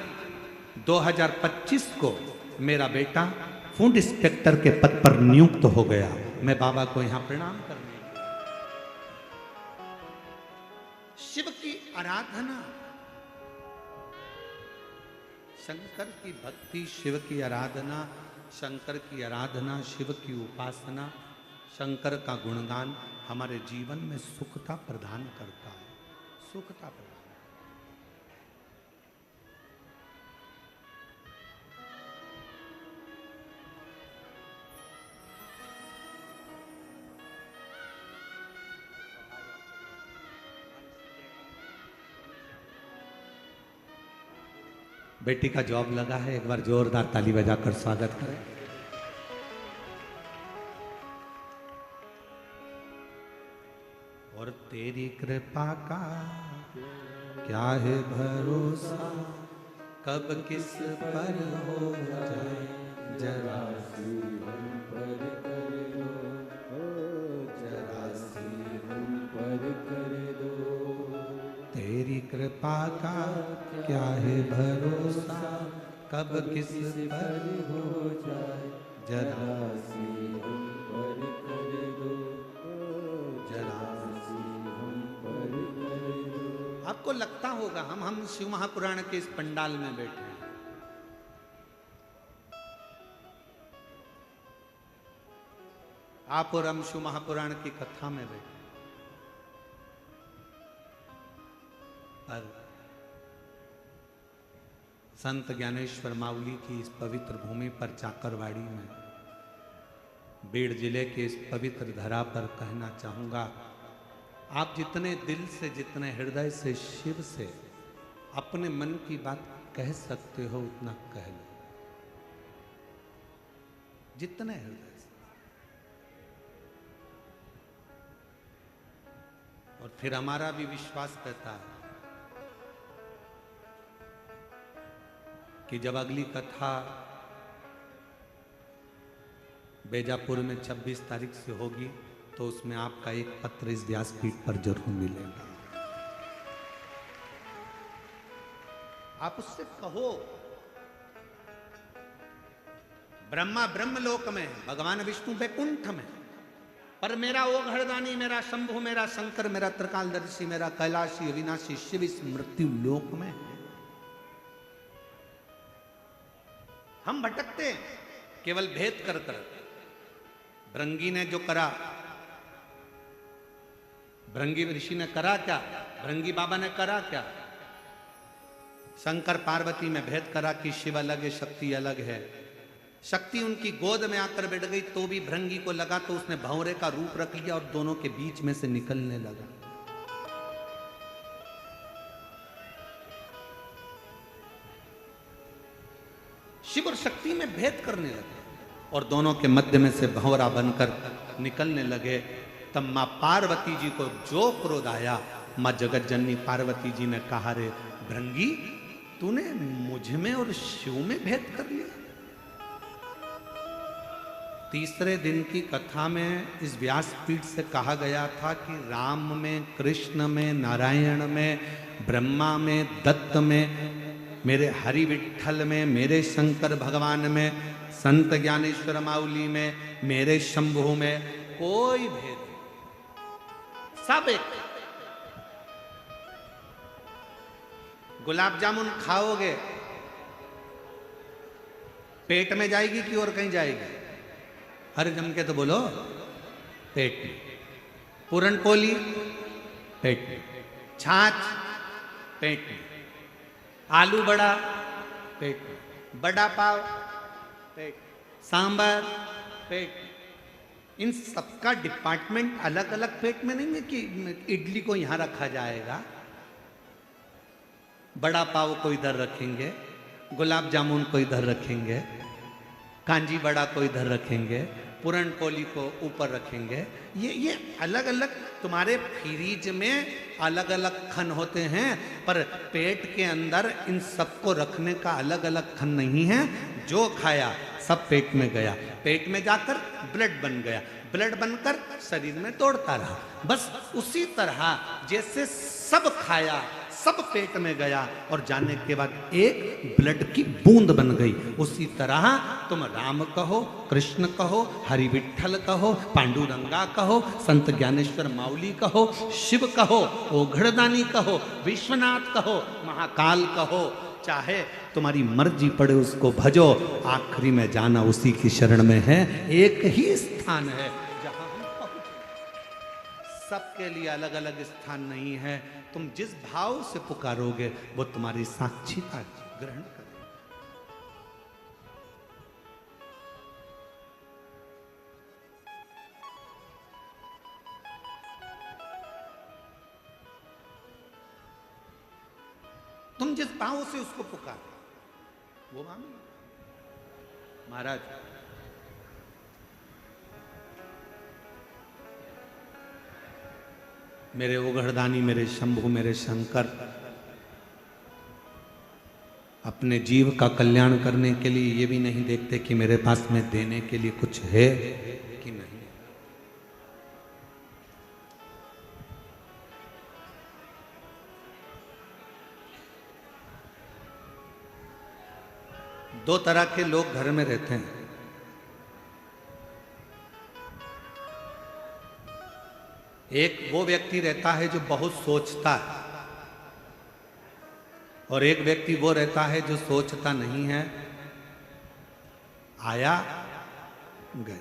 2025 को मेरा बेटा फूड इंस्पेक्टर के पद पर नियुक्त हो गया। मैं बाबा को यहां प्रणाम करने, शिव की आराधना, शंकर की भक्ति, शिव की आराधना, शंकर की आराधना, शिव की उपासना, शंकर का गुणगान हमारे जीवन में सुखता प्रदान करता है, सुखता प्रदान। बेटी का जॉब लगा है, एक बार जोरदार ताली बजाकर स्वागत करें। और तेरी कृपा का क्या है भरोसा, कब किस पर हो जाए जरा सी हम पर कर दो, जरा सी हम पर कर दो। तेरी कृपा का क्या है भरोसा, कब किस पर हो जाए जरा सी हम पर कर दो, जरा सी हम पर कर दो। आपको लगता होगा हम शिव महापुराण के इस पंडाल में बैठे हैं। आप और हम शिव महापुराण की कथा में बैठे, पर संत ज्ञानेश्वर माउली की इस पवित्र भूमि पर चाकरवाड़ी में, बीड़ जिले के इस पवित्र धरा पर कहना चाहूंगा, आप जितने दिल से, जितने हृदय से शिव से अपने मन की बात कह सकते हो उतना कह लो, जितने हृदय से। और फिर हमारा भी विश्वास रहता है कि जब अगली कथा बेजापुर में 26 तारीख से होगी तो उसमें आपका एक पत्र इस व्यासपीठ पर जरूर मिलेगा। आप उससे कहो, ब्रह्मा ब्रह्मलोक में, भगवान विष्णु वैकुंठ में, पर मेरा ओघड़दानी, मेरा शंभु, मेरा शंकर, मेरा त्रिकालदर्शी, मेरा कैलाशी अविनाशी शिव इस मृत्यु लोक में। हम भटकते केवल भेद कर कर। भृंगी ने जो करा, भृंगी ऋषि ने करा क्या, भृंगी बाबा ने करा क्या? शंकर पार्वती में भेद करा कि शिव अलग है, शक्ति अलग है। शक्ति उनकी गोद में आकर बैठ गई तो भी भृंगी को लगा, तो उसने भंवरे का रूप रख लिया और दोनों के बीच में से निकलने लगा। शिव और शक्ति में भेद करने लगे और दोनों के मध्य में से भंवरा बनकर निकलने लगे। तब माँ पार्वती जी को जो क्रोध आया, माँ जगत जननी पार्वती जी ने कहा, रे भृंगी, तूने मुझ में और शिव में भेद कर लिया। तीसरे दिन की कथा में इस व्यासपीठ से कहा गया था कि राम में, कृष्ण में, नारायण में, ब्रह्मा में, दत्त में, मेरे हरि विठल में, मेरे शंकर भगवान में, संत ज्ञानेश्वर माउली में, मेरे शंभु में कोई भेद नहीं, सब एक। गुलाब जामुन खाओगे पेट में जाएगी कि और कहीं जाएगी? हर जम के तो बोलो, पेट में। पूरन पोली पेट में, छाछ पेट में, आलू बड़ा पेट में, बड़ा पाव पेट में, सांबर पेट में। इन सबका डिपार्टमेंट अलग अलग पेट में नहीं है कि इडली को यहां रखा जाएगा, बड़ा पाव को इधर रखेंगे, गुलाब जामुन को इधर रखेंगे, कांजी बड़ा को इधर रखेंगे, पूरन पोली को ऊपर रखेंगे। ये अलग अलग तुम्हारे फ्रीज में अलग अलग खन होते हैं, पर पेट के अंदर इन सबको रखने का अलग अलग खन नहीं है। जो खाया सब पेट में गया, पेट में जाकर ब्लड बन गया, ब्लड बनकर शरीर में दौड़ता रहा। बस उसी तरह जैसे सब खाया, सब पेट में गया और जाने के बाद एक ब्लड की बूंद बन गई। उसी तरह तुम राम कहो, कृष्ण कहो, हरि विठल कहो, पांडुरंगा कहो, संत ज्ञानेश्वर माउली कहो, शिव कहो, ओघड़दानी कहो, विश्वनाथ कहो, महाकाल कहो, चाहे तुम्हारी मर्जी पड़े उसको भजो, आखिरी में जाना उसी की शरण में है। एक ही स्थान है जहां हम पहुंचे, सबके लिए अलग अलग स्थान नहीं है। तुम जिस भाव से पुकारोगे वो तुम्हारी साक्षीता ग्रहण करें। तुम जिस भाव से उसको पुकारो वो मानो। महाराज, मेरे ओघड़दानी, मेरे शंभु, मेरे शंकर अपने जीव का कल्याण करने के लिए ये भी नहीं देखते कि मेरे पास में देने के लिए कुछ है कि नहीं। दो तरह के लोग घर में रहते हैं। एक वो व्यक्ति रहता है जो बहुत सोचता है, और एक व्यक्ति वो रहता है जो सोचता नहीं है, आया गया।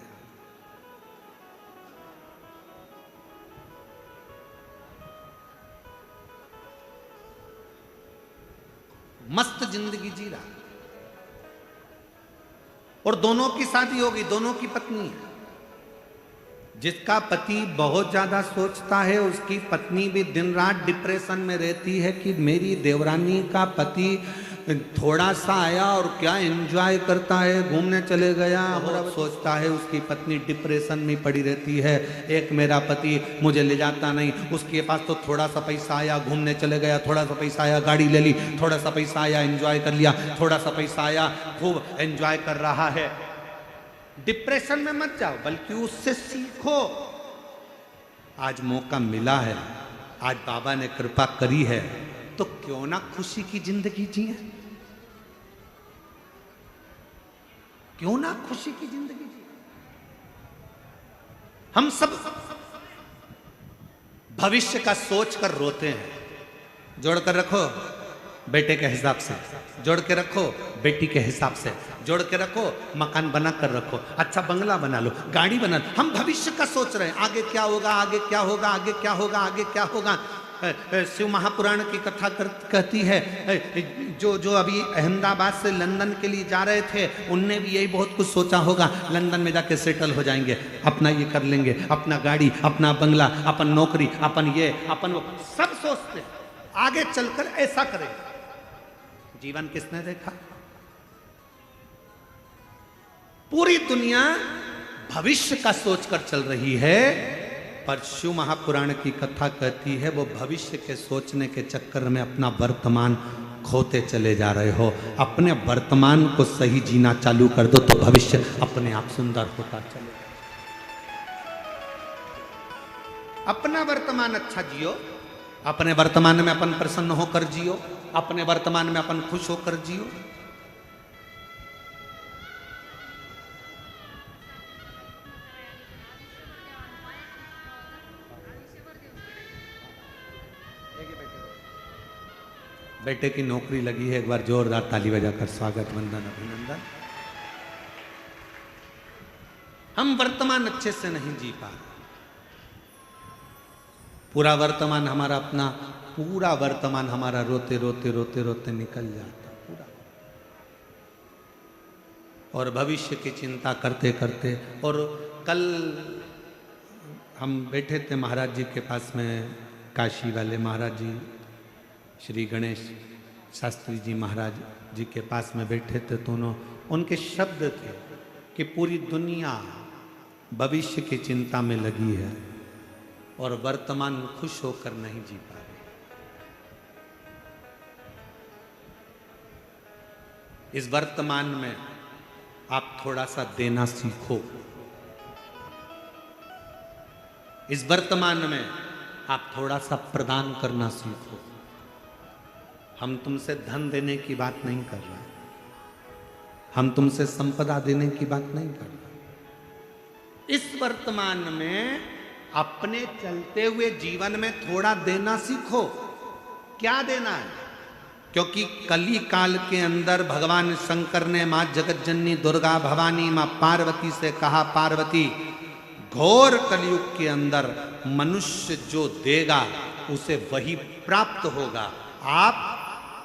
मस्त जिंदगी जी रहा, और दोनों की शादी होगी, दोनों की पत्नी है। जिसका पति बहुत ज्यादा सोचता है उसकी पत्नी भी दिन रात डिप्रेशन में रहती है कि मेरी देवरानी का पति थोड़ा सा आया और क्या एंजॉय करता है, घूमने चले गया, और सोचता है उसकी पत्नी डिप्रेशन में पड़ी रहती है। एक मेरा पति मुझे ले जाता नहीं, उसके पास तो थोड़ा सा पैसा आया घूमने चले गया, थोड़ा सा पैसा आया गाड़ी ले ली, थोड़ा सा पैसा आया एंजॉय कर लिया, थोड़ा सा पैसा आया खूब एंजॉय कर रहा है। डिप्रेशन में मत जाओ, बल्कि उससे सीखो। आज मौका मिला है, आज बाबा ने कृपा करी है, तो क्यों ना खुशी की जिंदगी जिए, क्यों ना खुशी की जिंदगी जिए। हम सब भविष्य का सोच कर रोते हैं। जोड़ कर रखो बेटे के हिसाब से, जोड़ के रखो बेटी के हिसाब से, जोड़ के रखो, मकान बना कर रखो, अच्छा बंगला बना लो, गाड़ी बना लो। हम भविष्य का सोच रहे हैं, आगे क्या होगा, आगे क्या होगा, आगे क्या होगा, आगे क्या होगा। शिव महापुराण की कथा कहती है, जो अभी अहमदाबाद से लंदन के लिए जा रहे थे, उनने भी यही बहुत कुछ सोचा होगा, लंदन में जाके सेटल हो जाएंगे, अपना ये कर लेंगे, अपना गाड़ी, अपना बंगला, अपन नौकरी, अपन ये, अपन वो, सब सोचते आगे चलकर ऐसा करेंगे। जीवन किसने देखा? पूरी दुनिया भविष्य का सोचकर चल रही है, पर शिव महापुराण की कथा कहती है वो भविष्य के सोचने के चक्कर में अपना वर्तमान खोते चले जा रहे हो। अपने वर्तमान को सही जीना चालू कर दो तो भविष्य अपने आप सुंदर होता चलेगा। अपना वर्तमान अच्छा जियो, अपने वर्तमान में अपन प्रसन्न होकर जियो, अपने वर्तमान में अपन खुश होकर जियो। बेटे की नौकरी लगी है, एक बार जोरदार ताली बजाकर स्वागत, वंदन, अभिनंदन। हम वर्तमान अच्छे से नहीं जी पा रहे। पूरा वर्तमान हमारा अपना, पूरा वर्तमान हमारा रोते रोते रोते रोते निकल जाता पूरा। और भविष्य की चिंता करते करते, और कल हम बैठे थे महाराज जी के पास में, काशी वाले महाराज जी, श्री गणेश शास्त्री जी महाराज जी के पास में बैठे थे, तो उनके शब्द थे कि पूरी दुनिया भविष्य की चिंता में लगी है और वर्तमान में खुश होकर नहीं जी पा रही। इस वर्तमान में आप थोड़ा सा देना सीखो। इस वर्तमान में आप थोड़ा सा प्रदान करना सीखो। हम तुमसे धन देने की बात नहीं कर रहे, हम तुमसे संपदा देने की बात नहीं कर रहे। इस वर्तमान में अपने चलते हुए जीवन में थोड़ा देना सीखो। क्या देना है? क्योंकि कली काल के अंदर भगवान शंकर ने मां जगतजननी दुर्गा भवानी मां पार्वती से कहा, पार्वती, घोर कलयुग के अंदर मनुष्य जो देगा उसे वही प्राप्त होगा। आप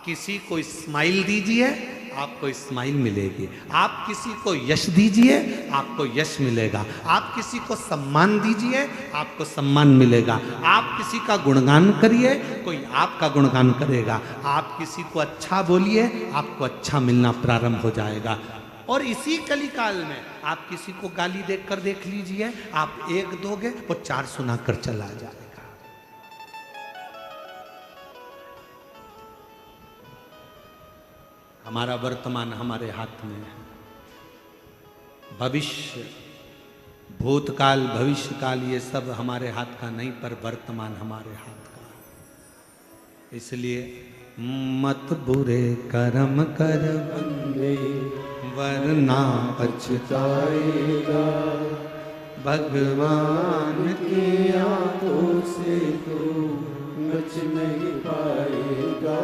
किसी को स्माइल दीजिए, आपको स्माइल मिलेगी। आप किसी को यश दीजिए, आपको यश मिलेगा। आप किसी को सम्मान दीजिए, आपको सम्मान मिलेगा। आप किसी का गुणगान करिए, कोई आपका गुणगान करेगा। आप किसी को अच्छा बोलिए, आपको अच्छा मिलना प्रारंभ हो जाएगा। और इसी कलिकाल में आप किसी को गाली देकर देख लीजिए, आप एक दोगे वो चार सुनाकर चला जाएगा। हमारा वर्तमान हमारे हाथ में है। भविष्य, भूतकाल, भविष्यकाल ये सब हमारे हाथ का नहीं, पर वर्तमान हमारे हाथ का। इसलिए मत बुरे कर्म कर बंदे, वरना पछताएगा। भगवान की आंखों से तू बच नहीं पाएगा,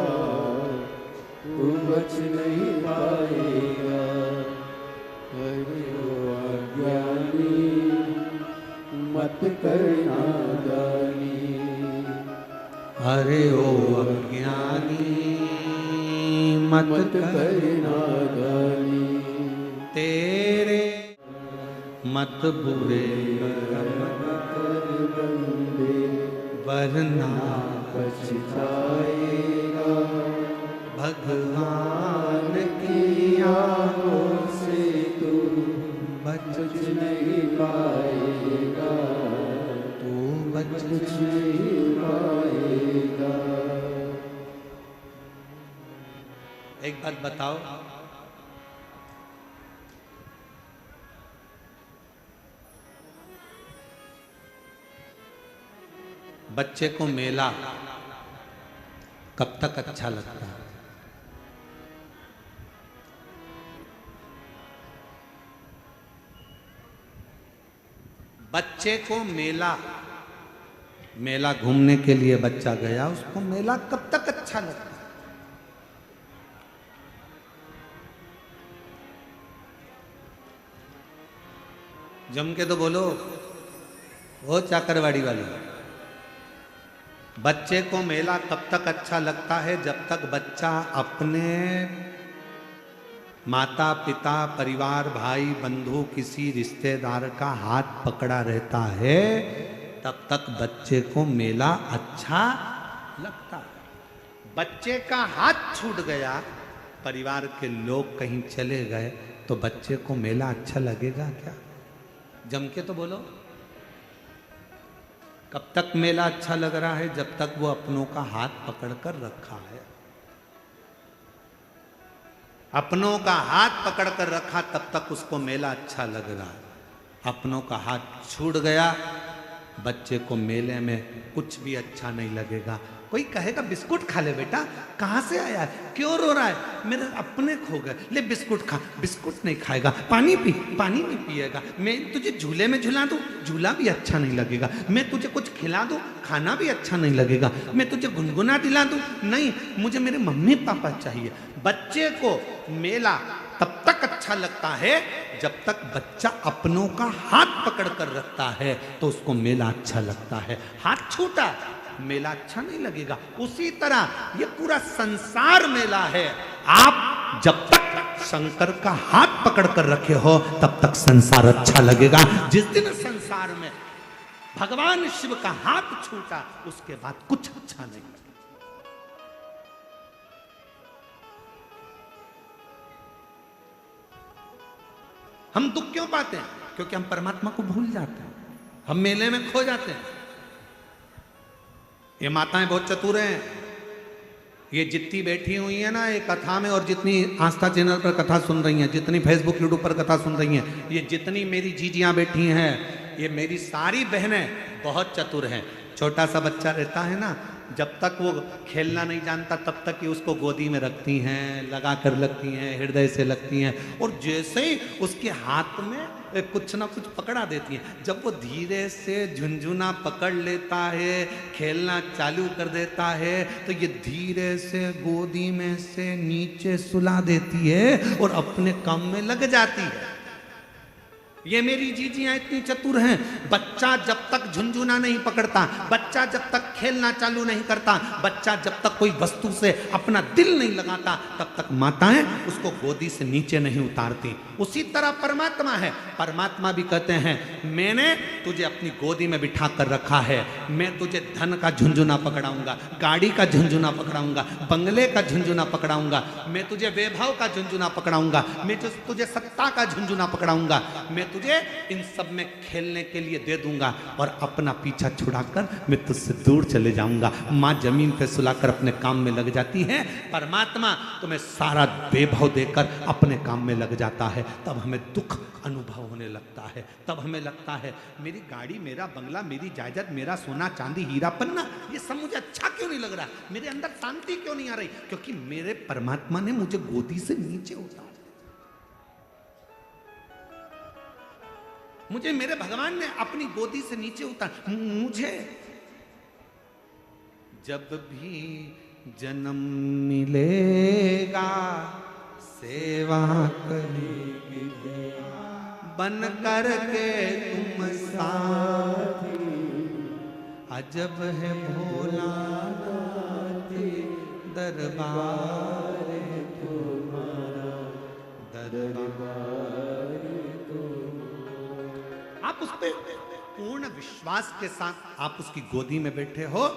तू बच नहीं पाएगा। अरे ओ अज्ञानी, मत करना दानी। अरे ओ अज्ञानी, मत करना दानी। तेरे मत बुरे कर्म कर बंदे, वरना पछताएगा। भगवान की आंखों से तू बच नहीं पाएगा, तू बच नहीं पाएगा। एक बात बताओ, बच्चे को मेला कब तक अच्छा लगता है? बच्चे को मेला, मेला घूमने के लिए बच्चा गया, उसको मेला कब तक अच्छा लगता है? जम के तो बोलो, वो चाकरवाड़ी वाली। बच्चे को मेला कब तक अच्छा लगता है? जब तक बच्चा अपने माता पिता, परिवार, भाई बंधु, किसी रिश्तेदार का हाथ पकड़ा रहता है, तब तक बच्चे को मेला अच्छा लगता है। बच्चे का हाथ छूट गया, परिवार के लोग कहीं चले गए, तो बच्चे को मेला अच्छा लगेगा क्या? जम के तो बोलो। कब तक मेला अच्छा लग रहा है? जब तक वो अपनों का हाथ पकड़कर रखा है। अपनों का हाथ पकड़कर रखा तब तक उसको मेला अच्छा लग रहा है। अपनों का हाथ छूट गया, बच्चे को मेले में कुछ भी अच्छा नहीं लगेगा। कोई कहेगा बिस्कुट खा ले बेटा, कहाँ से आया है, क्यों रो रहा है? मेरे अपने खो गए, ले बिस्कुट खा। बिस्कुट नहीं खाएगा। पानी पी, पानी नहीं पिएगा। मैं तुझे झूले में झुला दूं, झूला भी अच्छा नहीं लगेगा। मैं तुझे कुछ खिला दूं, खाना भी अच्छा नहीं लगेगा। मैं तुझे गुनगुना दिला दूं, नहीं, मुझे मेरे मम्मी पापा चाहिए। बच्चे को मेला तब तक अच्छा लगता है जब तक बच्चा अपनों का हाथ पकड़ कर रखता है तो उसको मेला अच्छा लगता है। हाथ छूटा, मेला अच्छा नहीं लगेगा। उसी तरह ये पूरा संसार मेला है। आप जब तक शंकर का हाथ पकड़ कर रखे हो तब तक संसार अच्छा लगेगा। जिस दिन संसार में भगवान शिव का हाथ छूटा उसके बाद कुछ अच्छा नहीं लगेगा। हम दुख क्यों पाते हैं? क्योंकि हम परमात्मा को भूल जाते हैं, हम मेले में खो जाते हैं। ये माताएं बहुत चतुर हैं। ये जितनी बैठी हुई है ना ये कथा में, और जितनी आस्था चैनल पर कथा सुन रही हैं, जितनी फेसबुक यूट्यूब पर कथा सुन रही हैं, ये जितनी मेरी जीजियां बैठी हैं, ये मेरी सारी बहनें बहुत चतुर हैं। छोटा सा बच्चा रहता है ना, जब तक वो खेलना नहीं जानता तब तक ही उसको गोदी में रखती हैं, लगा कर लगती हैं, हृदय से लगती हैं, और जैसे ही उसके हाथ में कुछ ना कुछ पकड़ा देती हैं। जब वो धीरे से झुनझुना पकड़ लेता है, खेलना चालू कर देता है, तो ये धीरे से गोदी में से नीचे सुला देती है और अपने काम में लग जाती है। ये मेरी जीजियां इतनी चतुर हैं। बच्चा जब तक झुनझुना नहीं पकड़ता, बच्चा जब तक खेलना चालू नहीं करता, बच्चा जब तक कोई वस्तु से अपना दिल नहीं लगाता, तब तक माताएं उसको गोदी से नीचे नहीं उतारती। उसी तरह परमात्मा है। परमात्मा भी कहते हैं मैंने तुझे अपनी गोदी में बिठा कर रखा है, मैं तुझे धन का झुनझुना पकड़ाऊंगा, गाड़ी का झुनझुना पकड़ाऊंगा, बंगले का झुनझुना पकड़ाऊंगा, मैं तुझे वैभव का झुनझुना पकड़ाऊंगा, मैं तुझे सत्ता का झुनझुना पकड़ाऊंगा, मैं तुझे इन सब में खेलने के लिए दे दूंगा और अपना पीछा छुड़ाकर मैं तुझसे दूर चले जाऊंगा। माँ जमीन पे सुलाकर अपने काम में लग जाती है, परमात्मा तुम्हें सारा वैभव देकर अपने काम में लग जाता है। तब हमें दुख अनुभव होने लगता है। तब हमें लगता है मेरी गाड़ी, मेरा बंगला, मेरी जायदाद, मेरा सोना चांदी हीरा पन्ना, ये सब मुझे अच्छा क्यों नहीं लग रहा, मेरे अंदर शांति क्यों नहीं आ रही? क्योंकि मेरे परमात्मा ने मुझे गोदी से नीचे उतार, मुझे मेरे भगवान ने अपनी गोदी से नीचे उतार। मुझे जब भी जन्म मिलेगा सेवा करेगी बन कर के तुम साथी, अजब है भोला दरबार तुम्हारा, दरबार। आप उस पे पूर्ण विश्वास के साथ आप उसकी गोदी में बैठे हो,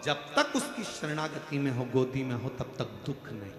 जब तक उसकी शरणागति में हो, गोदी में हो, तब तक दुख नहीं है।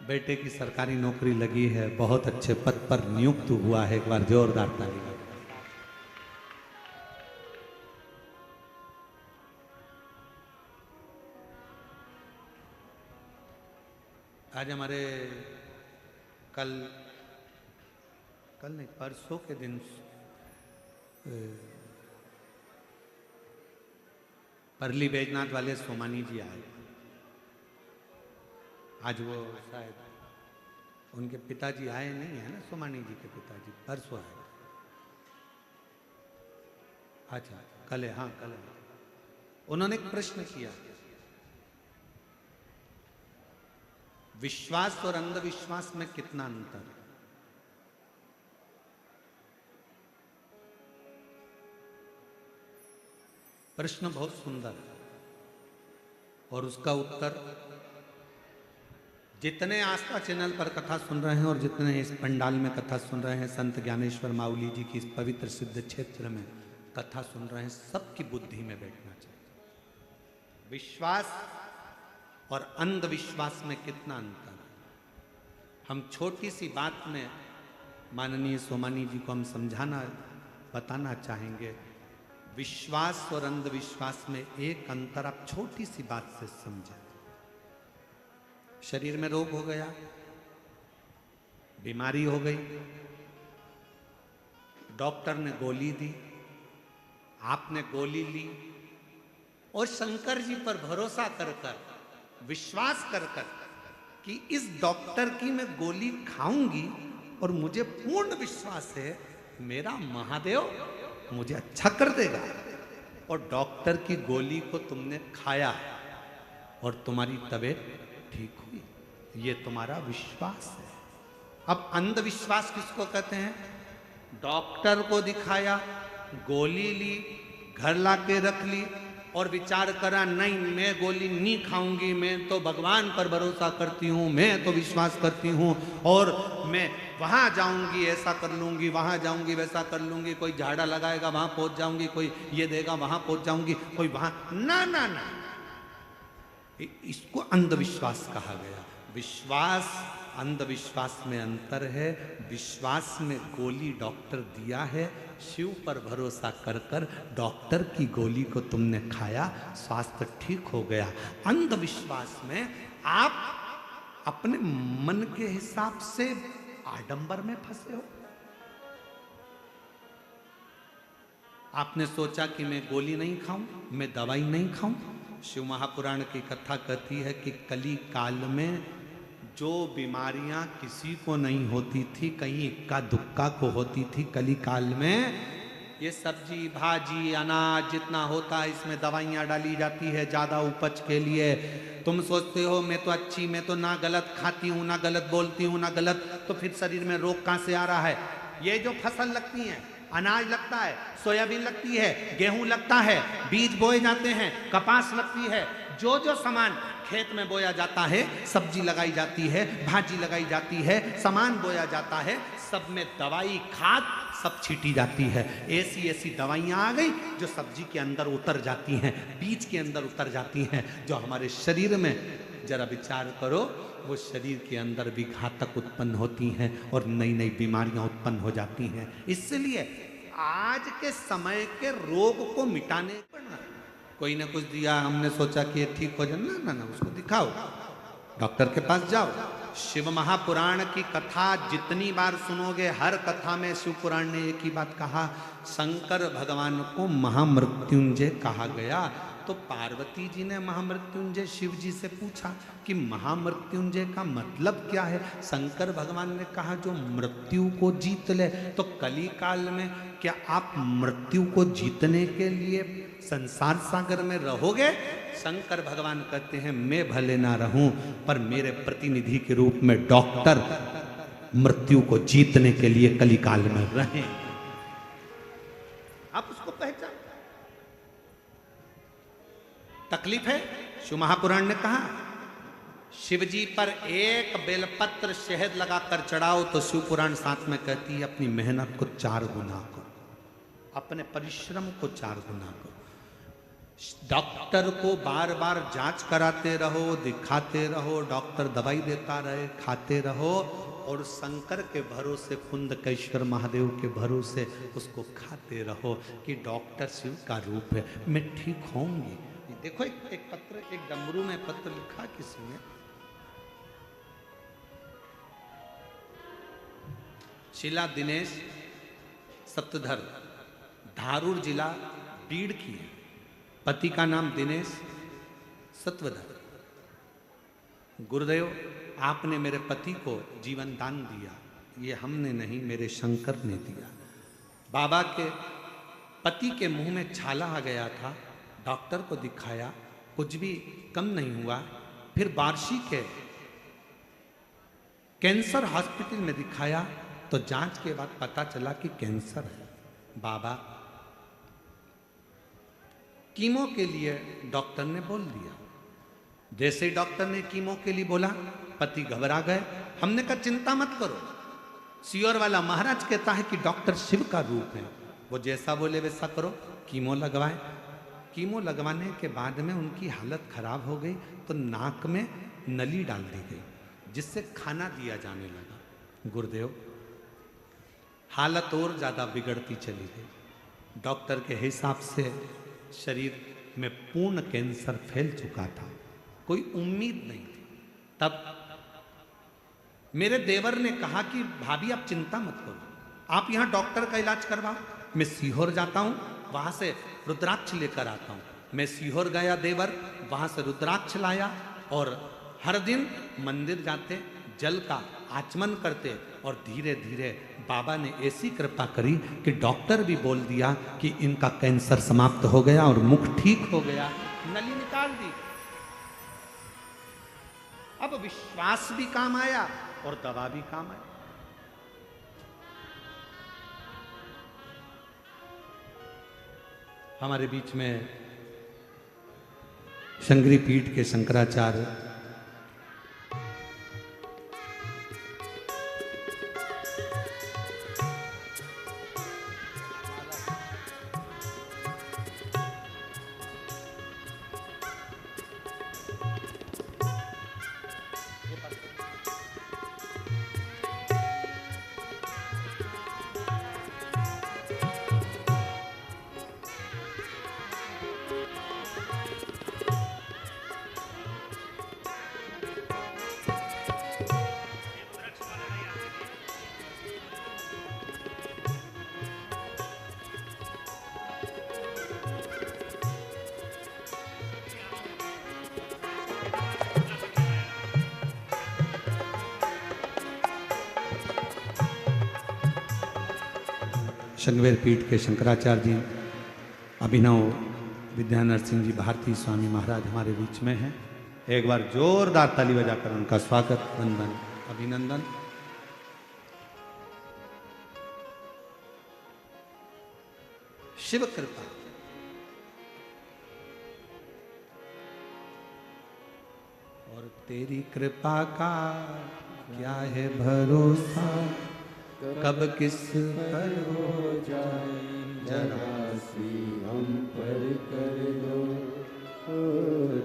बेटे की सरकारी नौकरी लगी है, बहुत अच्छे पद पर नियुक्त हुआ है। एक बार जोरदार ताली। आज हमारे कल नहीं परसों के दिन परली बैजनाथ वाले सोमानी जी आए। आज वो शायद उनके पिताजी आए नहीं है ना, सोमानी जी के पिताजी परसों आए। अच्छा कल है, हाँ कल है। उन्होंने एक प्रश्न किया, विश्वास और अंधविश्वास में कितना अंतर है? प्रश्न बहुत सुंदर है और उसका उत्तर जितने आस्था चैनल पर कथा सुन रहे हैं और जितने इस पंडाल में कथा सुन रहे हैं, संत ज्ञानेश्वर माउली जी की इस पवित्र सिद्ध क्षेत्र में कथा सुन रहे हैं, सबकी बुद्धि में बैठना चाहिए। विश्वास और अंधविश्वास में कितना अंतर है। हम छोटी सी बात में माननीय सोमानी जी को हम बताना चाहेंगे। विश्वास और अंधविश्वास में एक अंतर आप छोटी सी बात से समझें। शरीर में रोग हो गया, बीमारी हो गई, डॉक्टर ने गोली दी, आपने गोली ली और शंकर जी पर भरोसा कर विश्वास कर कि इस डॉक्टर की मैं गोली खाऊंगी और मुझे पूर्ण विश्वास है मेरा महादेव मुझे अच्छा कर देगा, और डॉक्टर की गोली को तुमने खाया और तुम्हारी तबीयत ठीक हुई, ये तुम्हारा विश्वास है। अब अंधविश्वास किसको कहते हैं? डॉक्टर को दिखाया, गोली ली, घर लाके रख ली और विचार करा नहीं मैं गोली नहीं खाऊंगी, मैं तो भगवान पर भरोसा करती हूँ, मैं तो विश्वास करती हूँ और मैं वहां जाऊंगी ऐसा कर लूंगी, वहां जाऊंगी वैसा कर लूंगी, कोई झाड़ा लगाएगा वहां पहुंच जाऊंगी, कोई ये देगा वहां पहुंच जाऊंगी, कोई वहां ना ना ना, इसको अंधविश्वास कहा गया। विश्वास अंधविश्वास में अंतर है। विश्वास में गोली डॉक्टर दिया है, शिव पर भरोसा कर डॉक्टर की गोली को तुमने खाया, स्वास्थ्य ठीक हो गया। अंधविश्वास में आप अपने मन के हिसाब से आडंबर में फंसे हो। आपने सोचा कि मैं गोली नहीं खाऊं, मैं दवाई नहीं खाऊं। शिव महापुराण की कथा कहती है कि कली काल में जो बीमारियां किसी को नहीं होती थी, कहीं इक्का दुक्का को होती थी, कली काल में ये सब्जी भाजी अनाज जितना होता है इसमें दवाइयां डाली जाती है ज्यादा उपज के लिए। तुम सोचते हो मैं तो अच्छी, मैं तो ना गलत खाती हूँ, ना गलत बोलती हूँ, ना गलत, तो फिर शरीर में रोग कहाँ से आ रहा है? ये जो फसल लगती है, अनाज लगता है, सोयाबीन लगती है, गेहूं लगता है, बीज बोए जाते हैं, कपास लगती है, जो जो सामान खेत में बोया जाता है, सब्जी लगाई जाती है, भाजी लगाई जाती है, सामान बोया जाता है, सब में दवाई खाद सब छीटी जाती है। ऐसी ऐसी दवाइयाँ आ गई जो सब्जी के अंदर उतर जाती हैं, बीज के अंदर उतर जाती हैं, जो हमारे शरीर में जरा विचार करो वो शरीर के अंदर भी घातक उत्पन्न होती हैं और नई नई बीमारियां उत्पन्न हो जाती हैं। इसलिए आज के समय के रोग को मिटाने पड़ना, कोई ने कुछ दिया हमने सोचा कि ये ठीक हो जाए, ना ना ना, उसको दिखाओ, डॉक्टर के पास जाओ। शिव महापुराण की कथा जितनी बार सुनोगे, हर कथा में शिव पुराण ने एक ही बात कहा, शंकर भगवान को महामृत्युंजय कहा गया। तो पार्वती जी ने महामृत्युंजय शिव जी से पूछा कि महामृत्युंजय का मतलब क्या है? शंकर भगवान ने कहा जो मृत्यु को जीत ले। तो कली काल में क्या आप मृत्यु को जीतने के लिए संसार सागर में रहोगे? शंकर भगवान कहते हैं मैं भले ना रहूं पर मेरे प्रतिनिधि के रूप में डॉक्टर मृत्यु को जीतने के लिए कली काल में रहें। आप उसको पहचान। तकलीफ है, शिव महापुराण ने कहा शिव जी पर एक बेलपत्र शहद लगाकर चढ़ाओ तो शिव पुराण साथ में कहती है अपनी मेहनत को 4 गुना करो, अपने परिश्रम को 4 गुना करो। डॉक्टर को बार बार जांच कराते रहो, दिखाते रहो, डॉक्टर दवाई देता रहे, खाते रहो, और शंकर के भरोसे, कुंदकेश्वर महादेव के भरोसे उसको खाते रहो कि डॉक्टर शिव का रूप है, मैं ठीक होंगी। देखो एक पत्र, एक डमरू में पत्र लिखा किसी ने, शीला दिनेश सप्तधर, धारूर जिला बीड़ की है, पति का नाम दिनेश सत्वधर। गुरुदेव आपने मेरे पति को जीवन दान दिया, ये हमने नहीं मेरे शंकर ने दिया। बाबा के पति के मुंह में छाला आ गया था, डॉक्टर को दिखाया, कुछ भी कम नहीं हुआ। फिर बार्शी के कैंसर हॉस्पिटल में दिखाया तो जांच के बाद पता चला कि कैंसर है। बाबा कीमो के लिए डॉक्टर ने बोल दिया। जैसे ही डॉक्टर ने कीमो के लिए बोला, पति घबरा गए। हमने कहा चिंता मत करो, सियोर वाला महाराज कहता है कि डॉक्टर शिव का रूप है, वो जैसा बोले वैसा करो। कीमो लगवाए। कीमो लगवाने के बाद में उनकी हालत खराब हो गई, तो नाक में नली डाल दी गई, जिससे खाना दिया जाने लगा। गुरुदेव, हालत और ज्यादा बिगड़ती चली गई। डॉक्टर के हिसाब से शरीर में पूर्ण कैंसर फैल चुका था, कोई उम्मीद नहीं थी। तब मेरे देवर ने कहा कि भाभी आप चिंता मत करो, आप यहां डॉक्टर का इलाज करवाओ, मैं सीहोर जाता हूं, वहां से रुद्राक्ष लेकर आता हूं। मैं सीहोर गया देवर, वहां से रुद्राक्ष लाया और हर दिन मंदिर जाते, जल का आचमन करते और धीरे धीरे बाबा ने ऐसी कृपा करी कि डॉक्टर भी बोल दिया कि इनका कैंसर समाप्त हो गया और मुख ठीक हो गया, नली निकाल दी। अब विश्वास भी काम आया और दवा भी काम आई। हमारे बीच में शंकरी पीठ के शंकराचार्य शंकरवेर पीठ के शंकराचार्य जी, अभिनव विद्या नरसिंह जी भारती स्वामी महाराज हमारे बीच में हैं। एक बार जोरदार ताली बजाकर उनका स्वागत, वंदन, अभिनंदन। शिव कृपा, और तेरी कृपा का क्या है भरोसा, कब किस पर हो जाए जरा सी हम पर कर दो,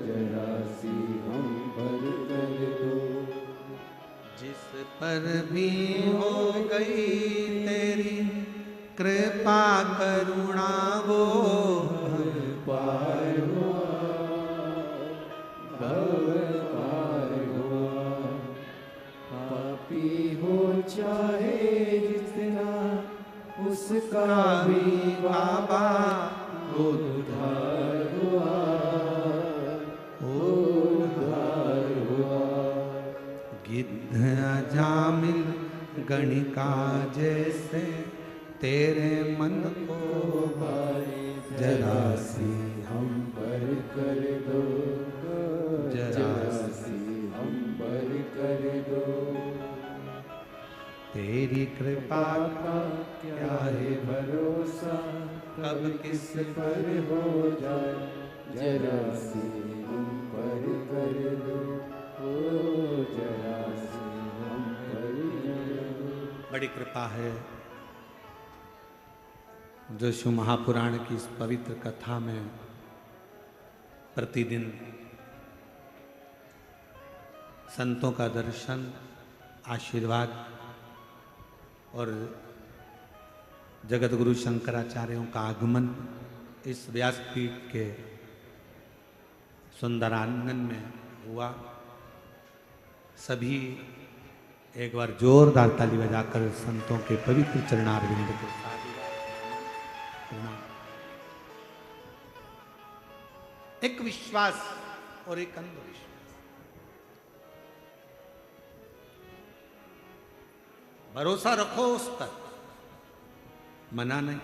जरा सी हम पर कर दो। जिस पर भी हो गई तेरी कृपा करुणा, वो पार हुआ, भव पार हुआ। पापी हो चाहे जितना, उसका भी बाबा उद्धार हुआ, उद्धार हुआ। गिद्ध अजामिल गणिका जैसे तेरे मन को भाई जरा सी हम पर कर दो, जरा सी हम पर कर दो। तेरी कृपा का क्या है भरोसा, कब किस पर हो जाए जरा सी हम पर कर दो, जरा सी हम पर कर दो। बड़ी कृपा है जो शिव महापुराण की इस पवित्र कथा में प्रतिदिन संतों का दर्शन, आशीर्वाद और जगत गुरु शंकराचार्यों का आगमन इस व्यासपीठ के सुंदरांगन में हुआ। सभी एक बार जोरदार ताली बजाकर संतों के पवित्र चरणारविंद के साथ एक विश्वास और एक अंधविश्वास। भरोसा रखो उस पर, मना नहीं,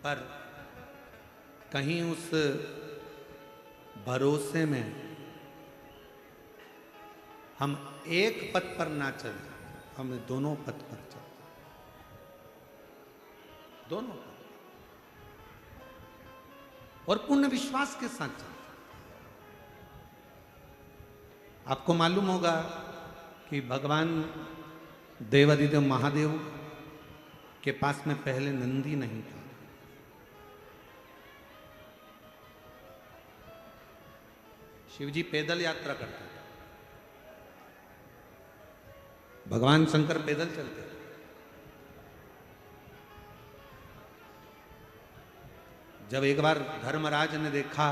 पर कहीं उस भरोसे में हम एक पथ पर ना चले, हम दोनों पथ पर चले। दोनों का, और पूर्ण विश्वास के साथ चलता। आपको मालूम होगा कि भगवान देवादिदेव महादेव के पास में पहले नंदी नहीं था। शिवजी पैदल यात्रा करते थे, भगवान शंकर पैदल चलते थे। जब एक बार धर्मराज ने देखा,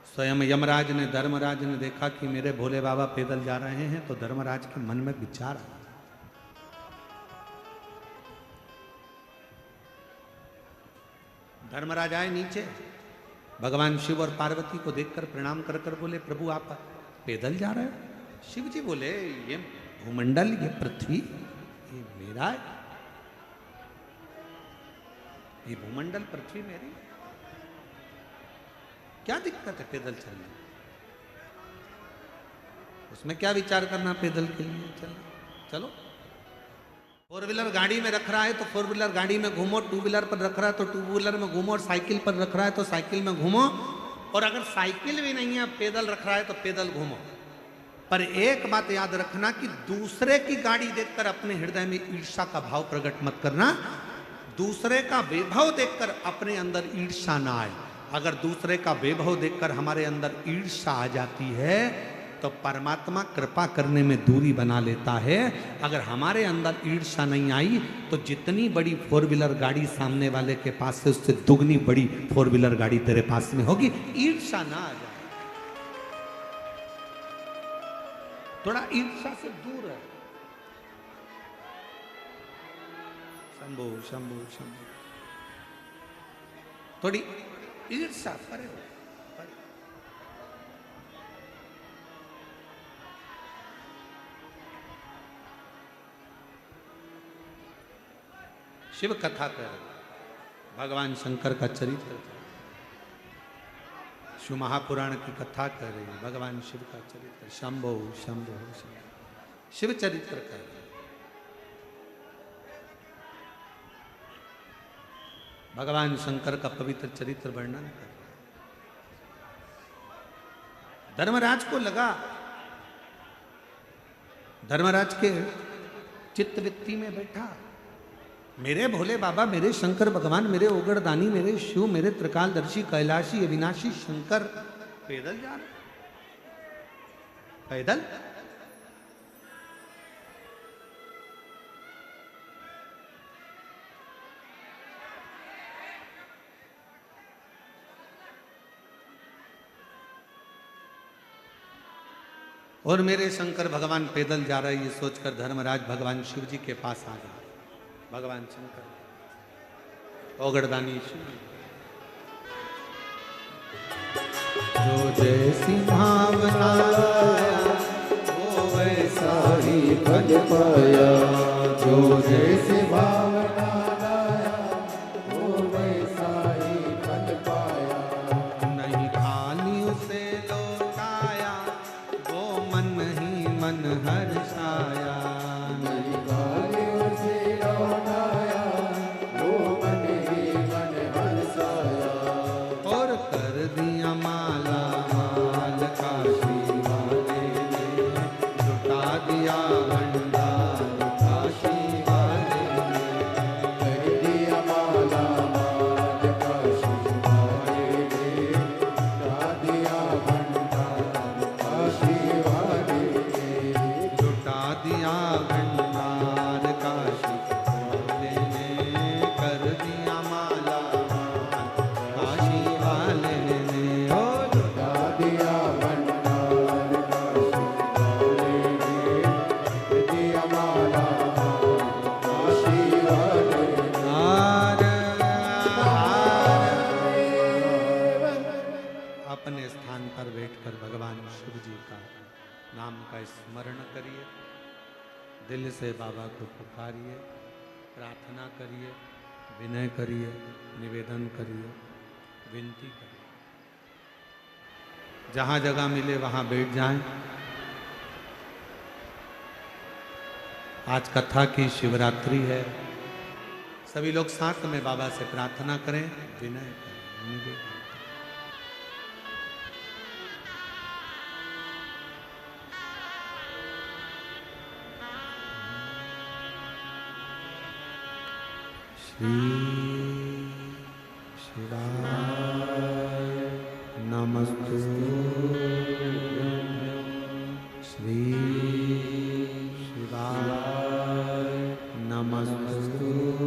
स्वयं यमराज ने धर्मराज ने देखा कि मेरे भोले बाबा पैदल जा रहे हैं, तो धर्मराज के मन में विचार आया, धर्मराज आए नीचे, भगवान शिव और पार्वती को देखकर प्रणाम कर कर बोले, प्रभु आप पैदल जा रहे हो? शिव जी बोले, ये भूमंडल, ये पृथ्वी, ये मेरा है, ये भूमंडल पृथ्वी मेरी, क्या दिक्कत है पैदल चलने? उसमें क्या विचार करना पैदल के लिए? चलो। फोर व्हीलर गाड़ी में रख रहा है तो फोर व्हीलर गाड़ी में घूमो, टू व्हीलर पर रख रहा है तो टू व्हीलर में घूमो, और साइकिल पर रख रहा है तो साइकिल में घूमो, और अगर साइकिल भी नहीं है पैदल रख रहा है तो पैदल घूमो। पर एक बात याद रखना कि दूसरे की गाड़ी देखकर अपने हृदय में ईर्ष्या का भाव प्रकट मत करना। दूसरे का वैभव देखकर अपने अंदर ईर्ष्या ना आए। अगर दूसरे का वैभव देखकर हमारे अंदर ईर्ष्या आ जाती है तो परमात्मा कृपा करने में दूरी बना लेता है। अगर हमारे अंदर ईर्ष्या नहीं आई तो जितनी बड़ी फोर व्हीलर गाड़ी सामने वाले के पास है उससे दुगनी बड़ी फोर व्हीलर गाड़ी तेरे पास में होगी। ईर्ष्या ना आ जाए, थोड़ा ईर्ष्या से दूर है। शंभो शंभो शंभो, थोड़ी ईर्ष्या परे हो। शिव कथा कर भगवान शंकर का चरित्र, शिव महापुराण की कथा कर रहे हैं, भगवान शिव का चरित्र, शंभो शंभो शंभो, शिव चरित्र कर रहे। भगवान शंकर का पवित्र चरित्र वर्णन कर रहे। धर्मराज को लगा, धर्मराज के चित्तवृत्ति में बैठा, मेरे भोले बाबा, मेरे शंकर भगवान, मेरे ओगड़दानी, मेरे शिव, मेरे त्रिकालदर्शी कैलाशी अविनाशी शंकर पैदल जा रहे, पैदल। और मेरे शंकर भगवान पैदल जा रहे, ये सोचकर धर्मराज भगवान शिव जी के पास आ गया। भगवान शंकर ओगड़दानी शिव, जो जैसी भावना वो वैसा ही फल पाया, जो जैसी भावना लाया वो वैसा ही फल पाया। नहीं खाली उसे लौटाया वो मन ही मन हर्षाया, नहीं खाली उसे लौटाया वो मन ही मन हर्षाया। और कर दिया माला माल काशी वाले ने, लुटा दिया भंडार काशी वाले ने, कर दिया माला माल काशी वाले ने, लुटा दिया भंडार काशी वाले ने। लुटा दिया भंडार काशी वाले ने, कर दिया माला काशी वाले ने। ओ लुटा दिया भंडार काशी वाले ने, कर दिया माला काशी वाले ने। हार अपने स्थान पर बैठकर भगवान शिव जी का नाम का स्मरण करिए, दिल से बाबा को पुकारिए, प्रार्थना करिए, विनय करिए, निवेदन करिए, विनती करिए। जहाँ जगह मिले वहाँ बैठ जाएं। आज कथा की शिवरात्रि है, सभी लोग साथ में बाबा से प्रार्थना करें, विनय करें, निवेदन। श्री शिवाय नमस्तुभ्यं। श्री शिवाय नमस्तुभ्यं।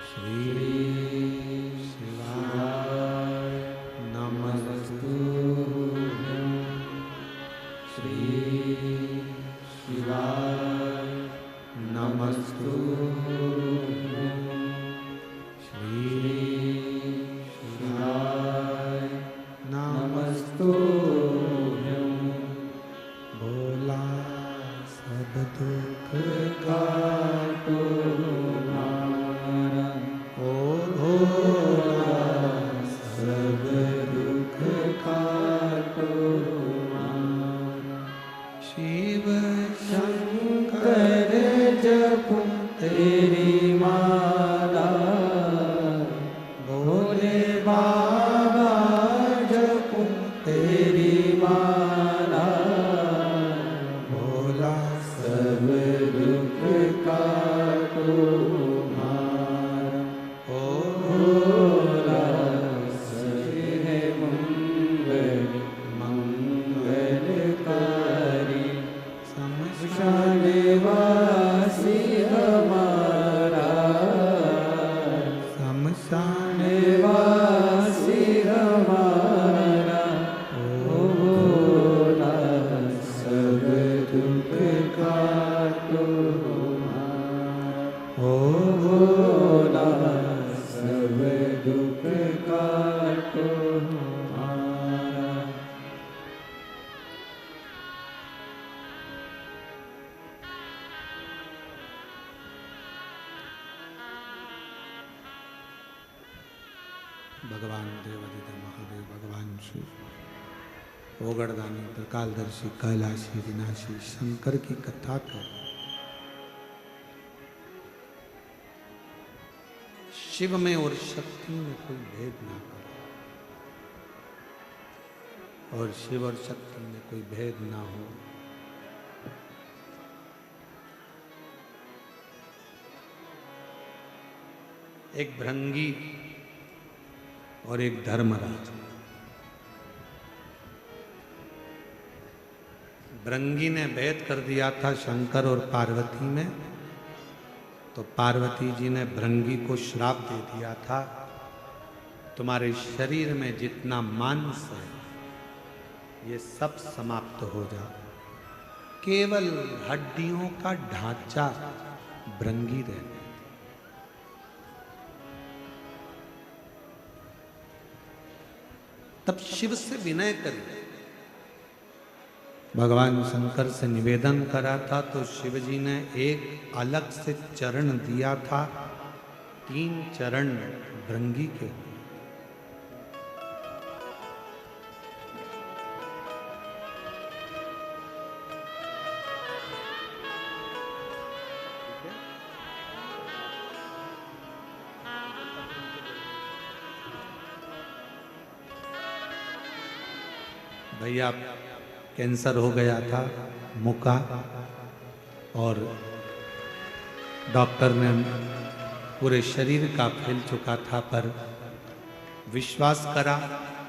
श्री शिवाय नमस्तुभ्यं। श्री शिवाय नमस्तुभ्यं। श्री शिवाय नमस्तुभ्यं। भोला सब दुख काटो हमारा, ओ भोला सब दुख काटो हमारा। शिव शंकर जपो तेरी माला, भोले बाबा जपो तेरी माला। भोला सब दुख काटो हमारा, ओ भोला सहे मंगल मंगलकारी। शमशान वासी हमारा, शमशान वासी हमारा। ओ भोला सब दुख काटो हमारा, ओ भोला सब दुख काटो हमारा। भगवान देवादिदेव महादेव, भगवान शिव, ओगड़दानी, त्रिकालदर्शी, कैलाशी, विनाशी शंकर की कथा कर। शिव में और शक्ति में कोई भेद ना करो, और शिव और शक्ति में कोई भेद ना हो। एक भृंगी और एक धर्मराज। भृंगी ने भेद कर दिया था शंकर और पार्वती में, तो पार्वती जी ने भृंगी को श्राप दे दिया था, तुम्हारे शरीर में जितना मांस है ये सब समाप्त हो जाए, केवल हड्डियों का ढांचा भृंगी रहने। तब शिव से विनय करें, भगवान शंकर से निवेदन करा था, तो शिव जी ने एक अलग से चरण दिया था, 3 चरण भृंगी के। भैया कैंसर हो गया था मुंह का, और डॉक्टर ने पूरे शरीर का फैल चुका था, पर विश्वास करा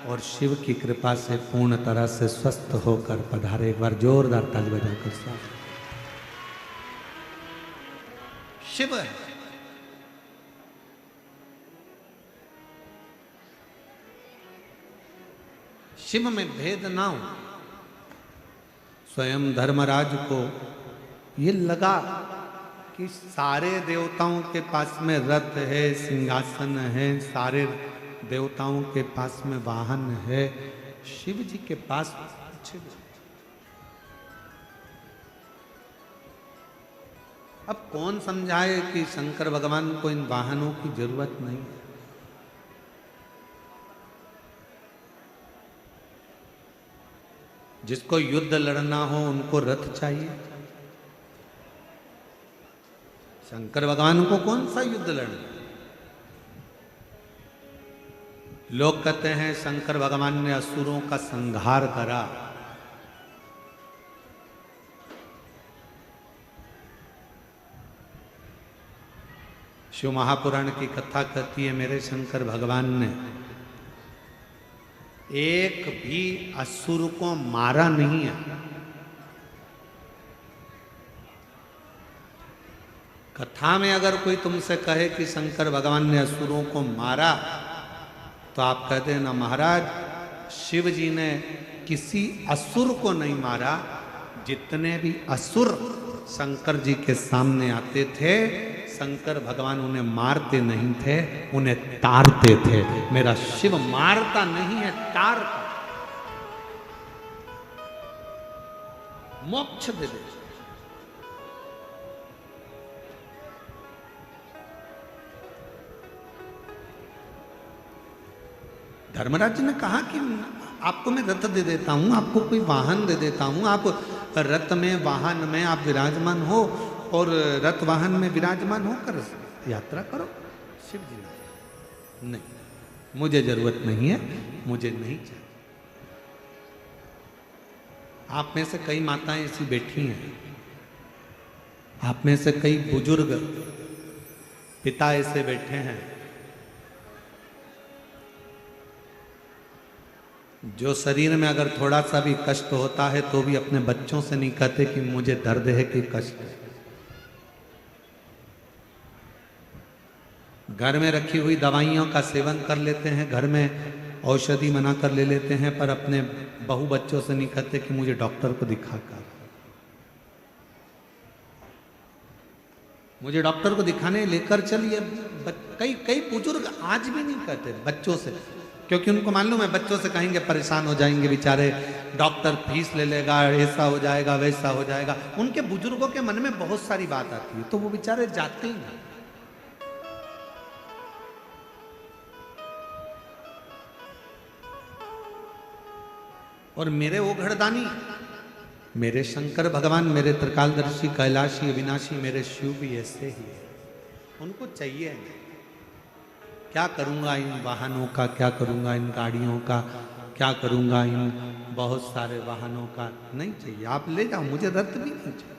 और शिव की कृपा से पूर्ण तरह से स्वस्थ होकर पधारे। एक बार जोरदार ताली बजाकर साथ। शिव है, शिव में भेद ना हो। स्वयं धर्मराज को ये लगा कि सारे देवताओं के पास में रथ है, सिंहासन है, सारे देवताओं के पास में वाहन है, शिव जी के पास कुछ नहीं। अब कौन समझाए कि शंकर भगवान को इन वाहनों की जरूरत नहीं है। जिसको युद्ध लड़ना हो उनको रथ चाहिए, शंकर भगवान को कौन सा युद्ध लड़ना? लोग कहते हैं शंकर भगवान ने असुरों का संहार करा। शिव महापुराण की कथा कहती है मेरे शंकर भगवान ने एक भी असुर को मारा नहीं है। कथा में अगर कोई तुमसे कहे कि शंकर भगवान ने असुरों को मारा तो आप कहते हैं ना महाराज, शिव जी ने किसी असुर को नहीं मारा। जितने भी असुर शंकर जी के सामने आते थे शंकर भगवान उन्हें मारते नहीं थे, उन्हें तारते थे। मेरा शिव मारता नहीं है, तारता, मोक्ष दे दे। धर्मराज ने कहा कि आपको मैं रथ दे देता हूं, आपको कोई वाहन दे देता हूं, आप रथ में वाहन में आप विराजमान हो और रथ वाहन में विराजमान होकर यात्रा करो। शिव जी ने नहीं, मुझे जरूरत नहीं है, मुझे नहीं चाहिए। आप में से कई माताएं ऐसी बैठी हैं, आप में से कई बुजुर्ग पिता ऐसे बैठे हैं जो शरीर में अगर थोड़ा सा भी कष्ट होता है तो भी अपने बच्चों से नहीं कहते कि मुझे दर्द है कि कष्ट है। घर में रखी हुई दवाइयों का सेवन कर लेते हैं, घर में औषधि मना कर ले लेते हैं, पर अपने बहू बच्चों से नहीं कहते कि मुझे डॉक्टर को दिखाकर, मुझे डॉक्टर को दिखाने लेकर चलिए। कई बुजुर्ग आज भी नहीं कहते बच्चों से, क्योंकि उनको मालूम है बच्चों से कहेंगे परेशान हो जाएंगे बेचारे, डॉक्टर फीस ले लेगा, ऐसा हो जाएगा वैसा हो जाएगा। उनके बुजुर्गों के मन में बहुत सारी बात आती है तो वो बेचारे जाते ही नहीं। और मेरे वो घरदानी, मेरे शंकर भगवान, मेरे त्रिकालदर्शी कैलाशी अविनाशी मेरे शिव भी ऐसे ही है। उनको चाहिए क्या करूंगा इन वाहनों का, क्या करूंगा इन गाड़ियों का, क्या करूंगा इन बहुत सारे वाहनों का, नहीं चाहिए। आप ले जाओ, मुझे रथ भी नहीं चाहिए।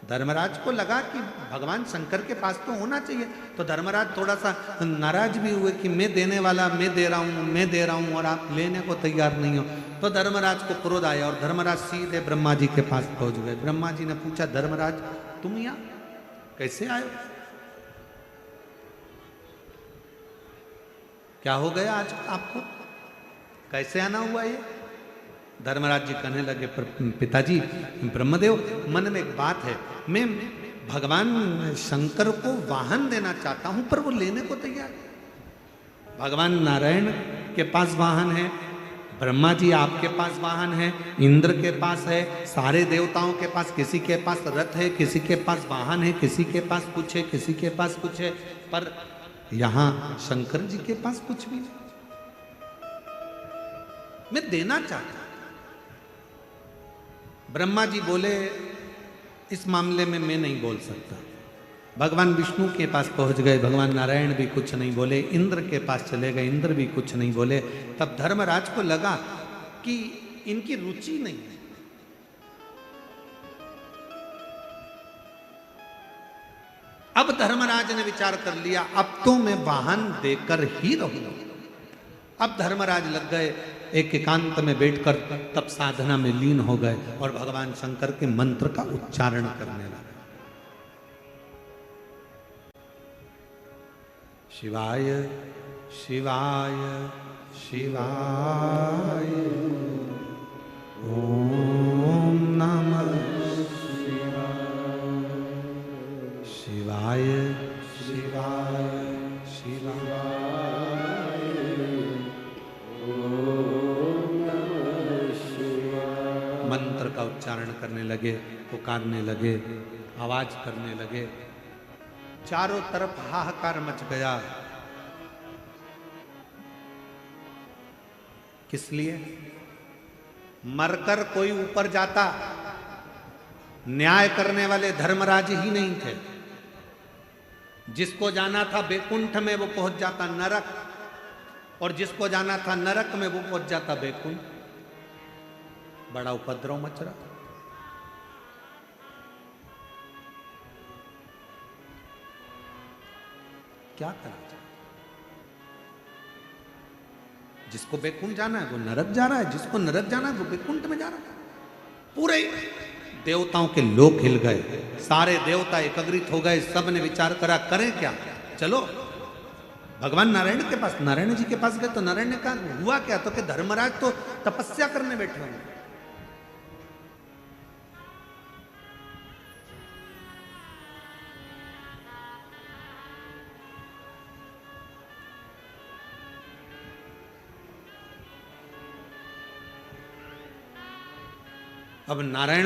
धर्मराज को लगा कि भगवान शंकर के पास तो होना चाहिए, तो धर्मराज थोड़ा सा नाराज भी हुए कि मैं देने वाला, मैं दे रहा हूं और आप लेने को तैयार नहीं हो। तो धर्मराज को क्रोध आया और धर्मराज सीधे ब्रह्मा जी के पास पहुंच गए। ब्रह्मा जी ने पूछा, धर्मराज तुम यहाँ कैसे आए, क्या हो गया आज आपको, कैसे आना हुआ ये? धर्मराज जी कहने लगे, पिताजी ब्रह्मदेव, मन में एक बात है, मैं भगवान शंकर को वाहन देना चाहता हूं पर वो लेने को तैयार। भगवान नारायण के पास वाहन है, ब्रह्मा जी आपके पास वाहन है, इंद्र के पास है, सारे देवताओं के पास, किसी के पास रथ है, किसी के पास वाहन है, किसी के पास कुछ है, किसी के पास कुछ है, पर यहां शंकर जी के पास कुछ भी नहीं। मैं देना चाहता। ब्रह्मा जी बोले, इस मामले में मैं नहीं बोल सकता। भगवान विष्णु के पास पहुंच गए, भगवान नारायण भी कुछ नहीं बोले, इंद्र के पास चले गए, इंद्र भी कुछ नहीं बोले। तब धर्मराज को लगा कि इनकी रुचि नहीं है। अब धर्मराज ने विचार कर लिया, अब तो मैं वाहन देकर ही रहूंगा। अब धर्मराज लग गए, एक एकांत में बैठकर तप साधना में लीन हो गए और भगवान शंकर के मंत्र का उच्चारण करने लगे। शिवाय शिवाय शिवाय ओम नमः शिवाय शिवाय शिवाय मंत्र का उच्चारण करने लगे, पुकारने लगे, आवाज करने लगे। चारों तरफ हाहाकार मच गया। किस लिए? मरकर कोई ऊपर जाता न्याय करने वाले धर्मराज ही नहीं थे। जिसको जाना था बैकुंठ में वो पहुंच जाता नरक, और जिसको जाना था नरक में वो पहुंच जाता बैकुंठ। बड़ा उपद्रव मच रहा। क्या करा जाए? जिसको बैकुंठ जाना है वो नरक जा रहा है, जिसको नरक जाना है वो बैकुंठ में जा रहा है। पूरे देवताओं के लोक हिल गए, सारे देवता एकत्रित हो गए। सब ने विचार करा करें क्या, चलो भगवान नारायण के पास, नारायण जी के पास गए। तो नारायण ने कहा हुआ क्या? तो कि धर्मराज तो तपस्या करने बैठे होंगे। अब नारायण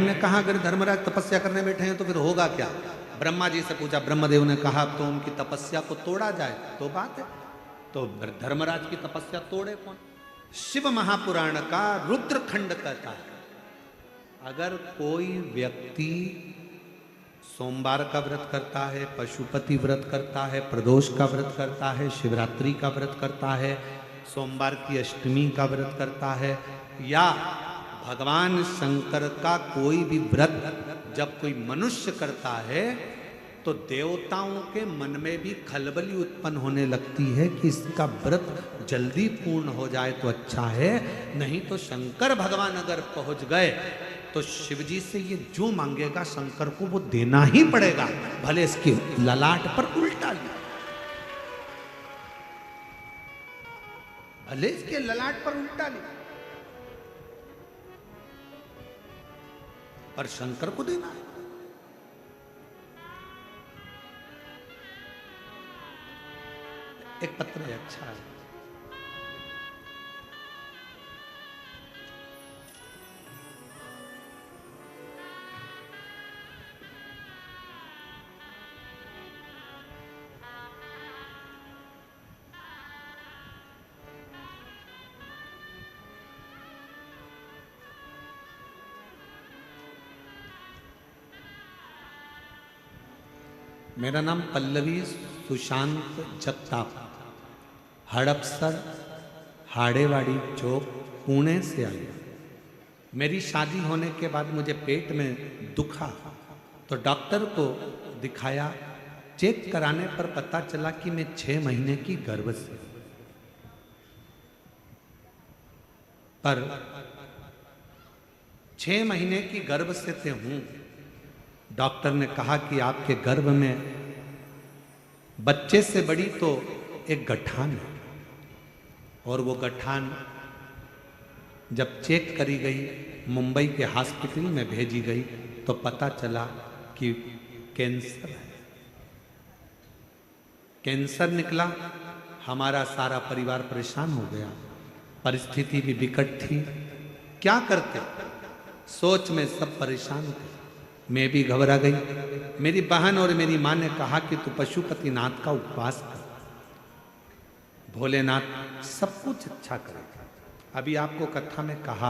ने कहा अगर धर्मराज तपस्या करने बैठे हैं तो फिर होगा क्या? ब्रह्मा जी से पूछा। ब्रह्मदेव ने कहा अब तो उनकी तपस्या को तोड़ा जाए तो बात है। तो धर्मराज की तपस्या तोड़े कौन? शिव महापुराण का रुद्र खंड कहता है अगर कोई व्यक्ति सोमवार का व्रत करता है, पशुपति व्रत करता है, प्रदोष का व्रत करता है, शिवरात्रि का व्रत करता है, सोमवार की अष्टमी का व्रत करता है, या भगवान शंकर का कोई भी व्रत जब कोई मनुष्य करता है तो देवताओं के मन में भी खलबली उत्पन्न होने लगती है कि इसका व्रत जल्दी पूर्ण हो जाए तो अच्छा है, नहीं तो शंकर भगवान अगर पहुंच गए तो शिव जी से ये जो मांगेगा शंकर को वो देना ही पड़ेगा, भले इसके ललाट पर उल्टा लिया, भले इसके ललाट पर उल्टा लिया, पर शंकर को देना है। एक पत्र है, अच्छा है। मेरा नाम पल्लवी सुशांत जगताप, हड़पसर हाड़ेवाड़ी चौक पुणे से आई। मेरी शादी होने के बाद मुझे पेट में दुखा तो डॉक्टर को दिखाया। चेक कराने पर पता चला कि मैं 6 महीने की गर्भवती, पर 6 महीने की गर्भ से हूं। डॉक्टर ने कहा कि आपके गर्भ में बच्चे से बड़ी तो एक गठान है, और वो गठान जब चेक करी गई, मुंबई के हॉस्पिटल में भेजी गई तो पता चला कि कैंसर है। कैंसर निकला। हमारा सारा परिवार परेशान हो गया, परिस्थिति भी विकट थी। क्या करते? सोच में सब परेशान थे। मैं भी घबरा गई। मेरी बहन और मेरी माँ ने कहा कि तू पशुपतिनाथ का उपवास कर, भोलेनाथ सब कुछ अच्छा करेगा। अभी आपको कथा में कहा,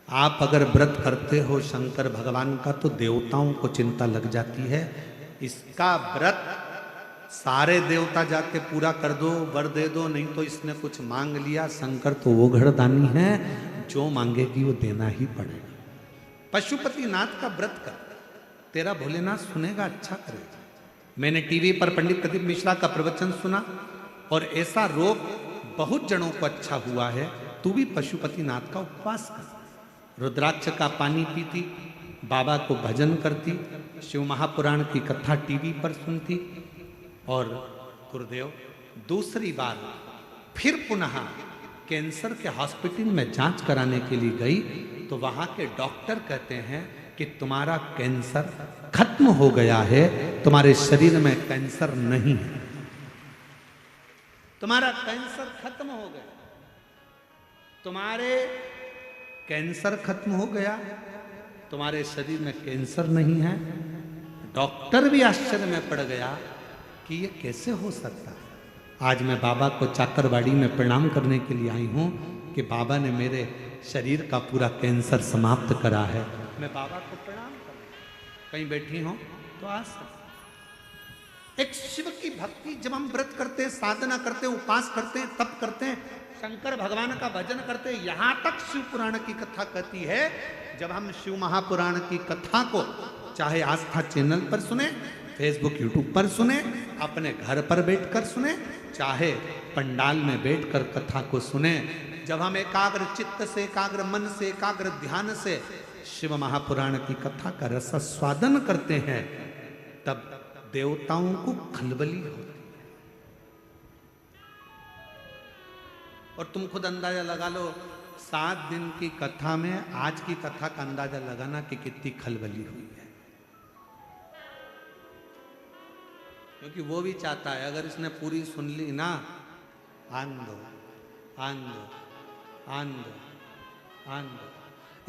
आप अगर व्रत करते हो शंकर भगवान का तो देवताओं को चिंता लग जाती है। इसका व्रत सारे देवता जाके पूरा कर दो, वर दे दो, नहीं तो इसने कुछ मांग लिया, शंकर तो वो घरदानी है, जो मांगेगी वो देना ही पड़ेगा। पशुपतिनाथ का व्रत कर, तेरा भोलेनाथ सुनेगा, अच्छा करेगा। मैंने टीवी पर पंडित प्रदीप मिश्रा का प्रवचन सुना और ऐसा रोग बहुत जनों को अच्छा हुआ है। तू भी पशुपतिनाथ का उपवास कर, रुद्राक्ष का पानी पीती, बाबा को भजन करती, शिव महापुराण की कथा टीवी पर सुनती। और गुरुदेव दूसरी बार फिर पुनः कैंसर के हॉस्पिटल में जांच कराने के लिए गई तो वहां के डॉक्टर कहते हैं कि तुम्हारा कैंसर खत्म हो गया है, तुम्हारे शरीर में कैंसर नहीं है, तुम्हारा कैंसर खत्म हो गया, तुम्हारे कैंसर खत्म हो गया, तुम्हारे शरीर में कैंसर नहीं है। डॉक्टर भी आश्चर्य में पड़ गया कि ये कैसे हो सकता है। आज मैं बाबा को चाकरवाड़ी में प्रणाम करने के लिए आई हूं कि बाबा ने मेरे शरीर का पूरा कैंसर समाप्त करा है, मैं बाबा को प्रणाम करूं। कहीं बैठी हो तो आ सकते। एक शिव की भक्ति, जब हम व्रत करते हैं, साधना करते हैं, उपास करते हैं, तप करते हैं, शंकर भगवान का भजन करते हैं, यहां तक शिव पुराण की कथा कहती है। जब हम शिव महापुराण की कथा को चाहे आस्था चैनल पर सुने, फेसबुक यूट्यूब पर सुने, अपने घर पर बैठकर सुने, चाहे पंडाल में बैठकर कथा को सुने, जब हम एकाग्र चित्त से, एकाग्र मन से, एकाग्र ध्यान से शिव महापुराण की कथा का रसास्वादन करते हैं, तब देवताओं को खलबली होती है। और तुम खुद अंदाजा लगा लो, 7 दिन की कथा में आज की कथा का अंदाजा लगाना कि कितनी खलबली हुई है। क्योंकि वो भी चाहता है अगर इसने पूरी सुन ली ना, आन दो, आन दो, आन दो, आन दो।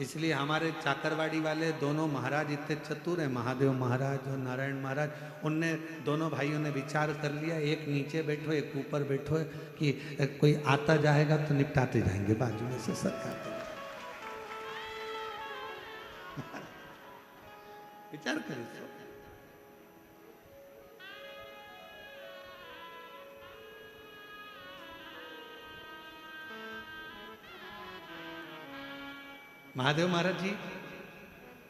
इसलिए हमारे चाकरवाड़ी वाले दोनों महाराज इतने चतुर हैं, महादेव महाराज और नारायण महाराज, उनने दोनों भाइयों ने विचार कर लिया, एक नीचे बैठो एक ऊपर बैठो, कि कोई आता जाएगा तो निपटाते जाएंगे बाजू में से सरकार। विचार करें तो। महादेव महाराज जी,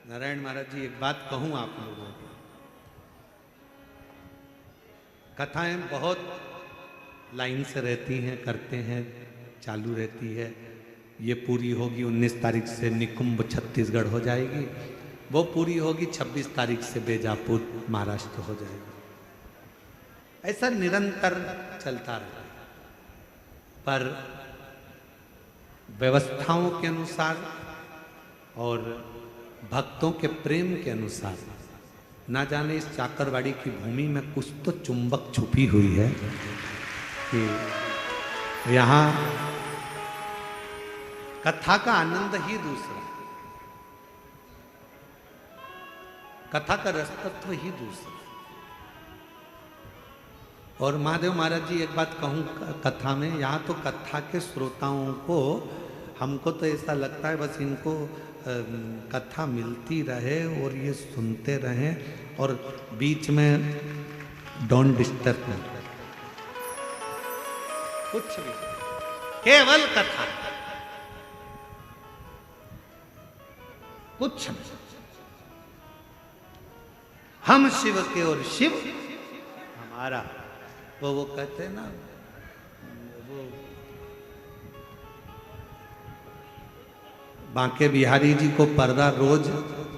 नारायण महाराज जी, एक बात कहूं आप लोगों को, कथाएं बहुत लाइन से रहती हैं, करते हैं, चालू रहती है। ये पूरी होगी 19 तारीख से निकुंभ छत्तीसगढ़ हो जाएगी, वो पूरी होगी 26 तारीख से बेजापुर महाराष्ट्र हो जाएगी। ऐसा निरंतर चलता रहता है, पर व्यवस्थाओं के अनुसार और भक्तों के प्रेम के अनुसार, ना जाने इस चाकरवाड़ी की भूमि में कुछ तो चुंबक छुपी हुई है कि यहाँ कथा का आनंद ही दूसरा, कथा का रसतत्व ही दूसरा। और महादेव महाराज जी, एक बात कहूँ कथा में, यहाँ तो कथा के श्रोताओं को, हमको तो ऐसा लगता है बस इनको कथा मिलती रहे और ये सुनते रहें और बीच में डोंट डिस्टर्ब नहीं, कुछ भी, केवल कथा, कुछ नहीं। हम शिव के और शिव हमारा, वो कहते हैं ना, वो बांके बिहारी जी को पर्दा रोज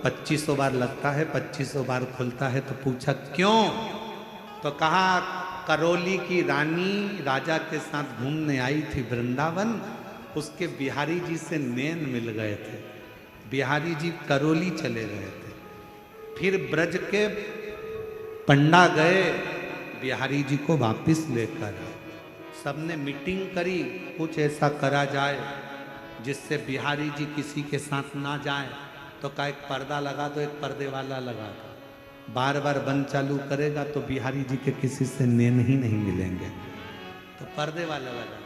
2500 बार लगता है, 2500 बार खुलता है। तो पूछा क्यों, तो कहा करौली की रानी राजा के साथ घूमने आई थी वृंदावन, उसके बिहारी जी से नैन मिल गए थे, बिहारी जी करौली चले गए थे, फिर ब्रज के पंडा गए, बिहारी जी को वापिस लेकर आए। सबने मीटिंग करी, कुछ ऐसा करा जाए जिससे बिहारी जी किसी के साथ ना जाए, तो का एक पर्दा लगा दो, एक पर्दे वाला लगा दो, बार बार बंद चालू करेगा तो बिहारी जी के किसी से नैन ही नहीं मिलेंगे, तो पर्दे वाला लगा।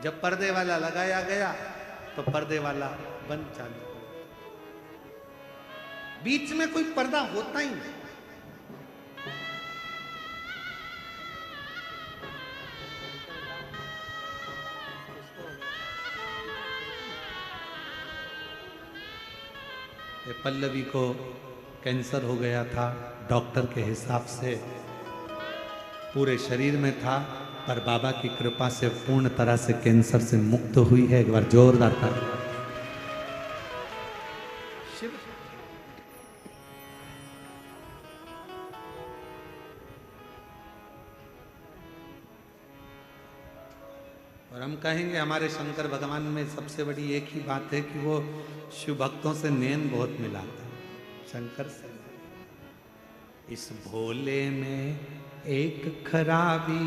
जब पर्दे वाला लगाया गया तो पर्दे वाला बंद चालू, बीच में कोई पर्दा होता ही नहीं। पल्लवी को कैंसर हो गया था, डॉक्टर के हिसाब से पूरे शरीर में था, पर बाबा की कृपा से पूर्ण तरह से कैंसर से मुक्त हुई है। एक बार जोरदार था शिव। और हम कहेंगे हमारे शंकर भगवान में सबसे बड़ी एक ही बात है कि वो शिव भक्तों से नैन बहुत मिलाते हैं, शंकर से। इस भोले में एक खराबी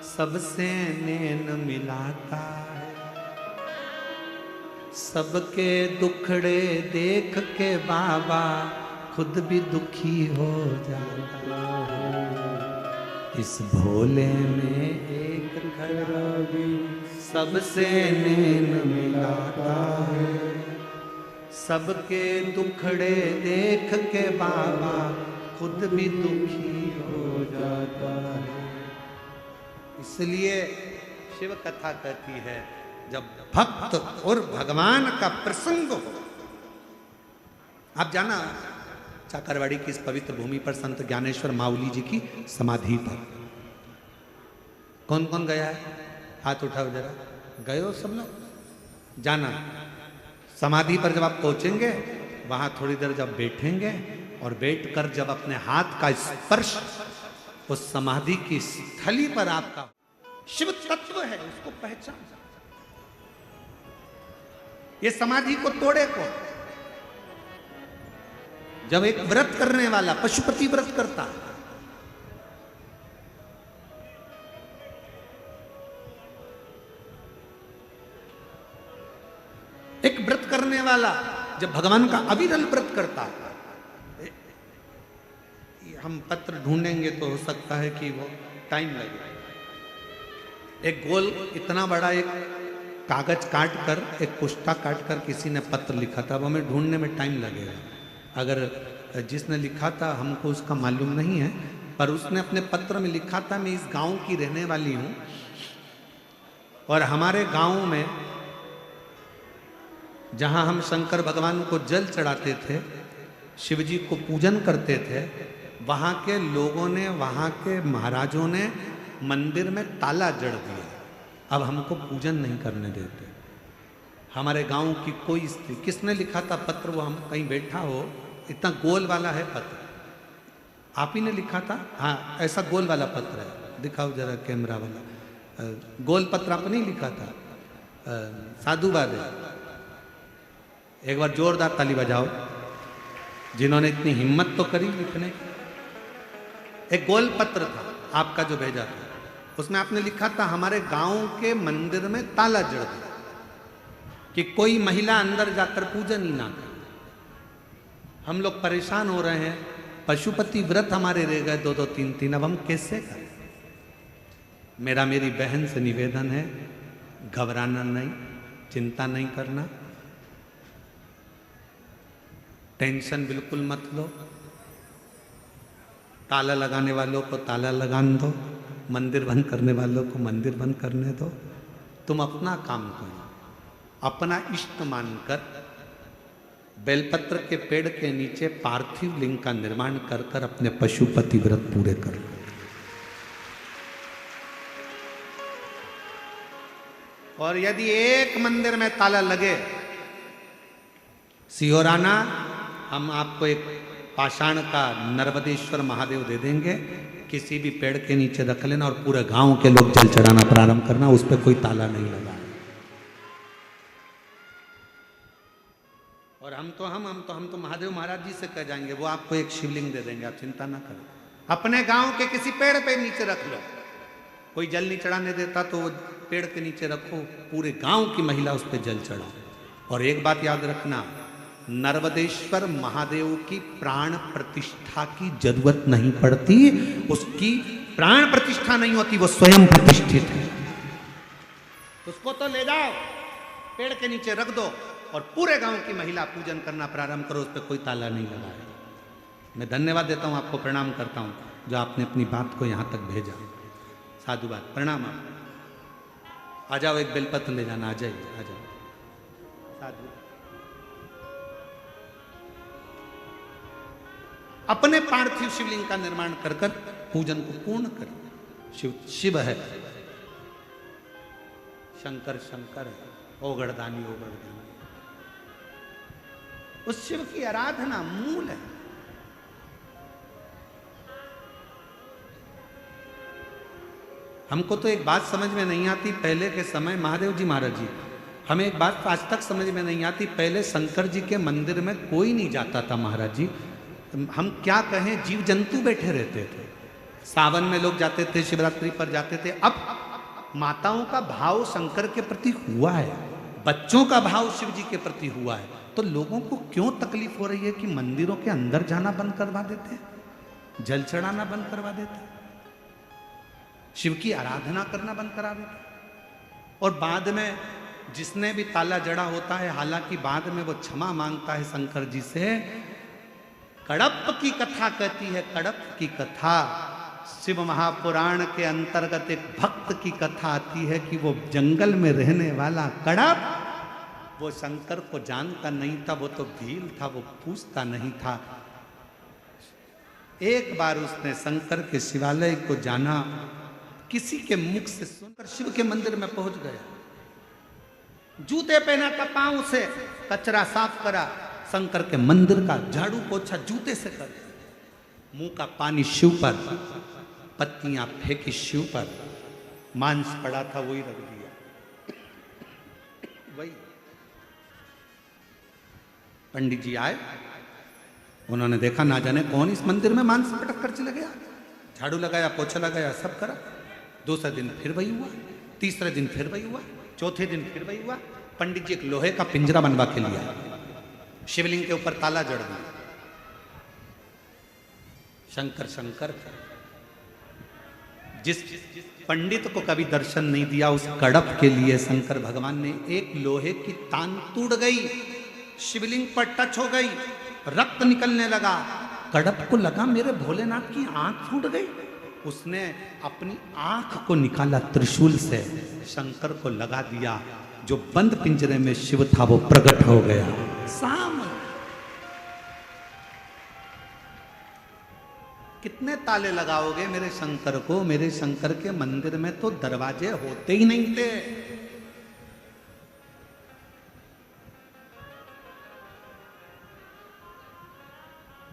सबसे नैन मिलाता है, सबके दुखड़े देख के बाबा खुद भी दुखी हो जाता है। इस भोले में एक खराबी सबसे नैन मिलाता है, सबके दुखड़े देख के बाबा खुद भी दुखी हो जाता है। इसलिए शिव कथा कहती है जब भक्त और भगवान का प्रसंग हो। आप जाना चाकरवाड़ी की इस पवित्र भूमि पर संत ज्ञानेश्वर माउली जी की समाधि पर कौन कौन गया है? हाथ उठाओ जरा। गए हो सब लोग? जाना समाधि पर जब आप पहुंचेंगे वहां थोड़ी देर जब बैठेंगे और बैठकर जब अपने हाथ का स्पर्श उस समाधि की स्थली पर आपका शिव तत्व है उसको पहचान। ये समाधि को तोड़े को जब एक व्रत करने वाला पशुपति व्रत करता है, एक व्रत करने वाला जब भगवान का अविरल व्रत करता है, हम पत्र ढूंढेंगे तो हो सकता है कि वो टाइम लगे। एक गोल इतना बड़ा एक कागज काट कर एक पुष्टा काट कर किसी ने पत्र लिखा था, वो हमें ढूंढने में टाइम लगेगा। अगर जिसने लिखा था हमको उसका मालूम नहीं है, पर उसने अपने पत्र में लिखा था मैं इस गांव की रहने वाली हूं और हमारे गांव में जहां हम शंकर भगवान को जल चढ़ाते थे, शिव जी को पूजन करते थे, वहां के लोगों ने, वहां के महाराजों ने मंदिर में ताला जड़ दिया। अब हमको पूजन नहीं करने देते। हमारे गांव की कोई स्त्री, किसने लिखा था पत्र? वो हम कहीं बैठा हो, इतना गोल वाला है पत्र, आप ही ने लिखा था? हाँ, ऐसा गोल वाला पत्र है, दिखाओ जरा कैमरा वाला। गोल पत्र आपने ही लिखा था। साधुवाद है। एक बार जोरदार ताली बजाओ जिन्होंने इतनी हिम्मत तो करी लिखने की। एक गोल पत्र था आपका जो भेजा था, उसमें आपने लिखा था हमारे गांव के मंदिर में ताला जड़ दिया कि कोई महिला अंदर जाकर पूजन ही ना करे। हम लोग परेशान हो रहे हैं, पशुपति व्रत हमारे रह गए 2-2 3-3, अब हम कैसे करें? मेरी बहन से निवेदन है, घबराना नहीं, चिंता नहीं करना, टेंशन बिल्कुल मत लो। ताला लगाने वालों को ताला लगाने दो, मंदिर बंद करने वालों को मंदिर बंद करने दो। तुम अपना काम करो, अपना इष्ट मानकर बेलपत्र के पेड़ के नीचे पार्थिव लिंग का निर्माण कर कर अपने पशुपति व्रत पूरे कर लो। और यदि एक मंदिर में ताला लगे, सिहोराना, हम आपको एक पाषाण का नर्मदेश्वर महादेव दे देंगे, किसी भी पेड़ के नीचे रख लेना और पूरे गांव के लोग जल चढ़ाना प्रारंभ करना, उस पर कोई ताला नहीं लगा। और हम तो महादेव महाराज जी से कह जाएंगे, वो आपको एक शिवलिंग दे देंगे, आप चिंता ना करें। अपने गांव के किसी पेड़ पे नीचे रख लो, कोई जल नहीं चढ़ाने देता तो वो पेड़ के नीचे रखो, पूरे गांव की महिला उस पर जल चढ़ाओ। और एक बात याद रखना, नर्मदेश्वर महादेव की प्राण प्रतिष्ठा की जरूरत नहीं पड़ती, उसकी प्राण प्रतिष्ठा नहीं होती, वो स्वयं प्रतिष्ठित है। उसको तो ले जाओ, पेड़ के नीचे रख दो और पूरे गांव की महिला पूजन करना प्रारंभ करो, उस पर कोई ताला नहीं लगाए। मैं धन्यवाद देता हूं, आपको प्रणाम करता हूं जो आपने अपनी बात को यहां तक भेजा। साधुवाद, प्रणाम। आप आ जाओ, एक बेलपत्र ले जाना, आ जाइए, आ जाओ। साधु अपने पार्थिव शिवलिंग का निर्माण कर कर पूजन को पूर्ण करें। शिव है, शंकर शंकर है, ओगड़दानी ओगड़दानी, उस शिव की आराधना मूल है। हमको तो एक बात समझ में नहीं आती, पहले के समय महादेव जी महाराज जी, हमें एक बात आज तक समझ में नहीं आती, पहले शंकर जी के मंदिर में कोई नहीं जाता था महाराज जी। हम क्या कहें, जीव जंतु बैठे रहते थे। सावन में लोग जाते थे, शिवरात्रि पर जाते थे। अब माताओं का भाव शंकर के प्रति हुआ है, बच्चों का भाव शिव जी के प्रति हुआ है, तो लोगों को क्यों तकलीफ हो रही है कि मंदिरों के अंदर जाना बंद करवा देते हैं, जल चढ़ाना बंद करवा देते हैं? शिव की आराधना करना बंद करा देता। और बाद में जिसने भी ताला जड़ा होता है, हालांकि बाद में वो क्षमा मांगता है शंकर जी से। कड़प की कथा कहती है, कड़प की कथा शिव महापुराण के अंतर्गत एक भक्त की कथा आती है कि वो जंगल में रहने वाला कड़प, वो शंकर को जानता नहीं था, वो तो भील था, वो पूछता नहीं था। एक बार उसने शंकर के शिवालय को जाना, किसी के मुख से सुनकर शिव के मंदिर में पहुंच गया। जूते पहना था, पांव से कचरा साफ करा, शंकर के मंदिर का झाड़ू पोछा जूते से कर, मुंह का पानी शिव पर, पत्तियां फेंकी शिव पर, मांस पड़ा था वही रख दिया। वही पंडित जी आए, उन्होंने देखा ना जाने कौन इस मंदिर में मांस पटक कर चले गया। झाड़ू लगाया, पोछा लगाया, सब करा। दूसरे दिन फिर वही हुआ, तीसरे दिन फिर वही हुआ, चौथे दिन फिर वही हुआ। पंडित जी एक लोहे का पिंजरा बनवा के लिया, शिवलिंग के ऊपर ताला जड़ दिया। शंकर शंकर जिस पंडित को कभी दर्शन नहीं दिया, उस कड़प के लिए शंकर भगवान ने एक लोहे की तान टूट गई, शिवलिंग पर टच हो गई, रक्त निकलने लगा। कड़प को लगा मेरे भोलेनाथ की आंख फूट गई। उसने अपनी आंख को निकाला त्रिशूल से, शंकर को लगा दिया। जो बंद पिंजरे में शिव था वो प्रकट हो गया सामने। कितने ताले लगाओगे मेरे शंकर को? मेरे शंकर के मंदिर में तो दरवाजे होते ही नहीं थे।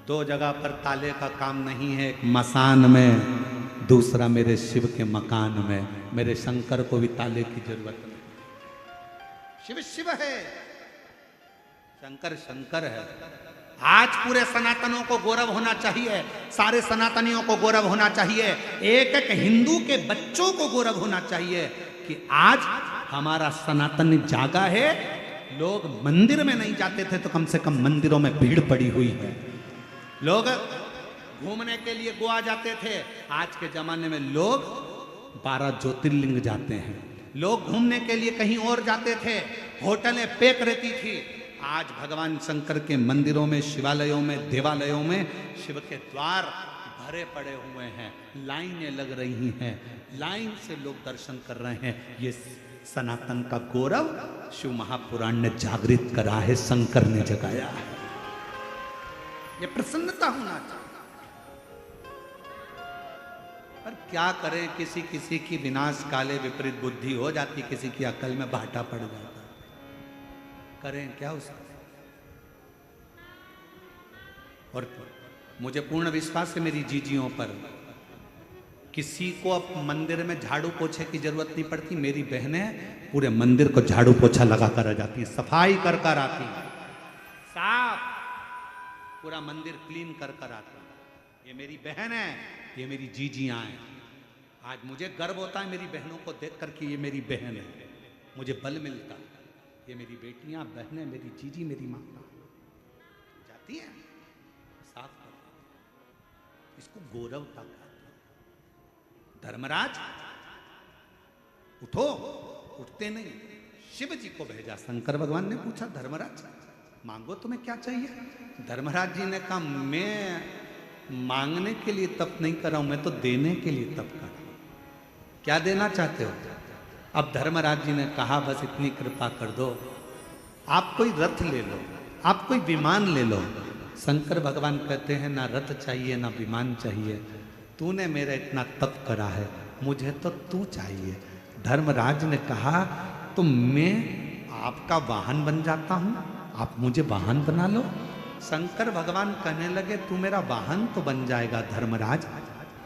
दो जगह पर ताले का काम नहीं है, एक मसान में, दूसरा मेरे शिव के मकान में। मेरे शंकर को भी ताले की जरूरत नहीं। शिव शिव है, शंकर शंकर है। आज पूरे सनातनों को गौरव होना चाहिए, सारे सनातनियों को गौरव होना चाहिए, एक एक हिंदू के बच्चों को गौरव होना चाहिए कि आज हमारा सनातन जागा है। लोग मंदिर में नहीं जाते थे तो कम से कम मंदिरों में भीड़ पड़ी हुई है। लोग घूमने के लिए गोवा जाते थे, आज के जमाने में लोग 12 ज्योतिर्लिंग जाते हैं। लोग घूमने के लिए कहीं और जाते थे, होटलें पैक रहती थी। आज भगवान शंकर के मंदिरों में, शिवालयों में, देवालयों में शिव के द्वार भरे पड़े हुए हैं, लाइनें लग रही हैं, लाइन से लोग दर्शन कर रहे हैं। ये सनातन का गौरव शिव महापुराण ने जागृत करा है, शंकर ने जगाया है। ये प्रसन्नता होना चाहिए। पर क्या करें, किसी किसी की विनाश काले विपरीत बुद्धि हो जाती, किसी की अकल में भाटा पड़ जाता। करें क्या उसका? और मुझे पूर्ण विश्वास है मेरी जीजियों पर, किसी को अब मंदिर में झाड़ू पोछे की जरूरत नहीं पड़ती। मेरी बहनें पूरे मंदिर को झाड़ू पोछा लगा कर आ जाती हैं, सफाई कर कर आती हैं, साफ पूरा मंदिर क्लीन कर कर आती है। ये मेरी बहन है, ये मेरी जीजियां हैं। आज मुझे गर्व होता है मेरी बहनों को देख कर कि ये मेरी बहन है, मुझे बल मिलता है। ये मेरी बेटियां, बहनें, मेरी जीजी, मेरी माता जाती हैं, साफ कर, इसको गौरव का कहते हैं। धर्मराज उठो, उठते नहीं। शिव जी को भेजा, शंकर भगवान ने पूछा धर्मराज मांगो तुम्हें क्या चाहिए? धर्मराज जी ने कहा मैं मांगने के लिए तप नहीं कर रहा हूं, मैं तो देने के लिए तप कर रहा हूं। क्या देना चाहते हो? अब धर्मराज जी ने कहा बस इतनी कृपा कर दो, आप कोई रथ ले लो, आप कोई विमान ले लो। शंकर भगवान कहते हैं ना रथ चाहिए ना विमान चाहिए, तूने मेरा इतना तप करा है, मुझे तो तू चाहिए। धर्मराज ने कहा तो मैं आपका वाहन बन जाता हूं, आप मुझे वाहन बना लो। शंकर भगवान कहने लगे तू मेरा वाहन तो बन जाएगा धर्मराज,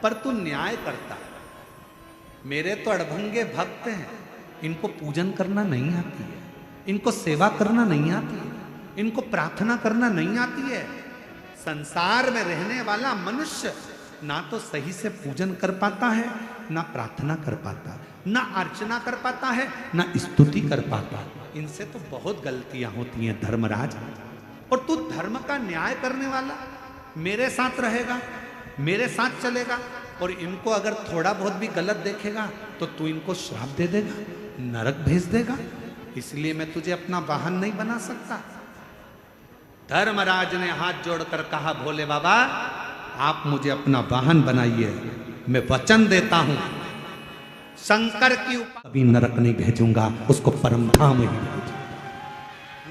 पर तू न्याय करता। मेरे तो अड़भंगे भक्त हैं, इनको पूजन करना नहीं आती है, इनको सेवा करना नहीं आती है, इनको प्रार्थना करना नहीं आती है। संसार में रहने वाला मनुष्य ना तो सही से पूजन कर पाता है, ना प्रार्थना कर पाता है, ना अर्चना कर पाता है, ना स्तुति कर पाता है। इनसे तो बहुत गलतियां होती हैं धर्मराज। और तू धर्म का न्याय करने वाला मेरे साथ रहेगा, मेरे साथ चलेगा, और इनको अगर थोड़ा बहुत भी गलत देखेगा तो तू इनको श्राप दे देगा, नरक भेज देगा। इसलिए मैं तुझे अपना वाहन नहीं बना सकता। धर्मराज ने हाथ जोड़कर कहा, भोले बाबा आप मुझे अपना वाहन बनाइए, मैं वचन देता हूं शंकर की कभी नरक नहीं भेजूंगा, उसको परम धाम ही भेजूंगा,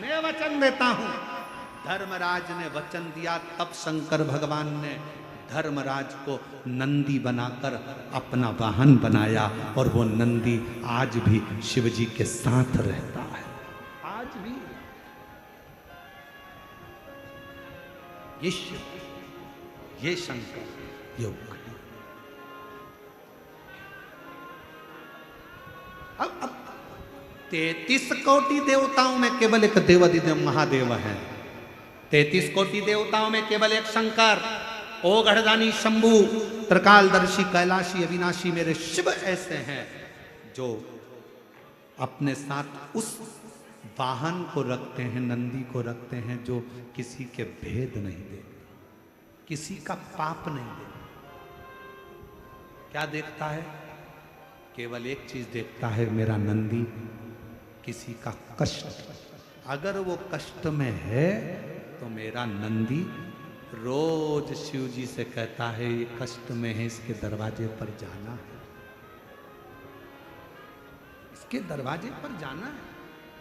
मैं वचन देता हूं। धर्मराज ने वचन दिया, तब शंकर भगवान ने धर्मराज को नंदी बनाकर अपना वाहन बनाया और वो नंदी आज भी शिव जी के साथ रहता है। आज भी ये शिव, ये शंकर, ये उग्र। अब 33 कोटि देवताओं में केवल एक देवाधिदेव महादेव है। 33 कोटि देवताओं में केवल एक शंकर, ओ गढ़दानी शंभु, त्रिकालदर्शी, कैलाशी, अविनाशी मेरे शिव ऐसे हैं जो अपने साथ उस वाहन को रखते हैं, नंदी को रखते हैं, जो किसी के भेद नहीं देखता, किसी का पाप नहीं देखता। क्या देखता है? केवल एक चीज देखता है, मेरा नंदी किसी का कष्ट, अगर वो कष्ट में है तो मेरा नंदी रोज शिव जी से कहता है ये कष्ट में है, इसके दरवाजे पर जाना है, इसके दरवाजे पर जाना है,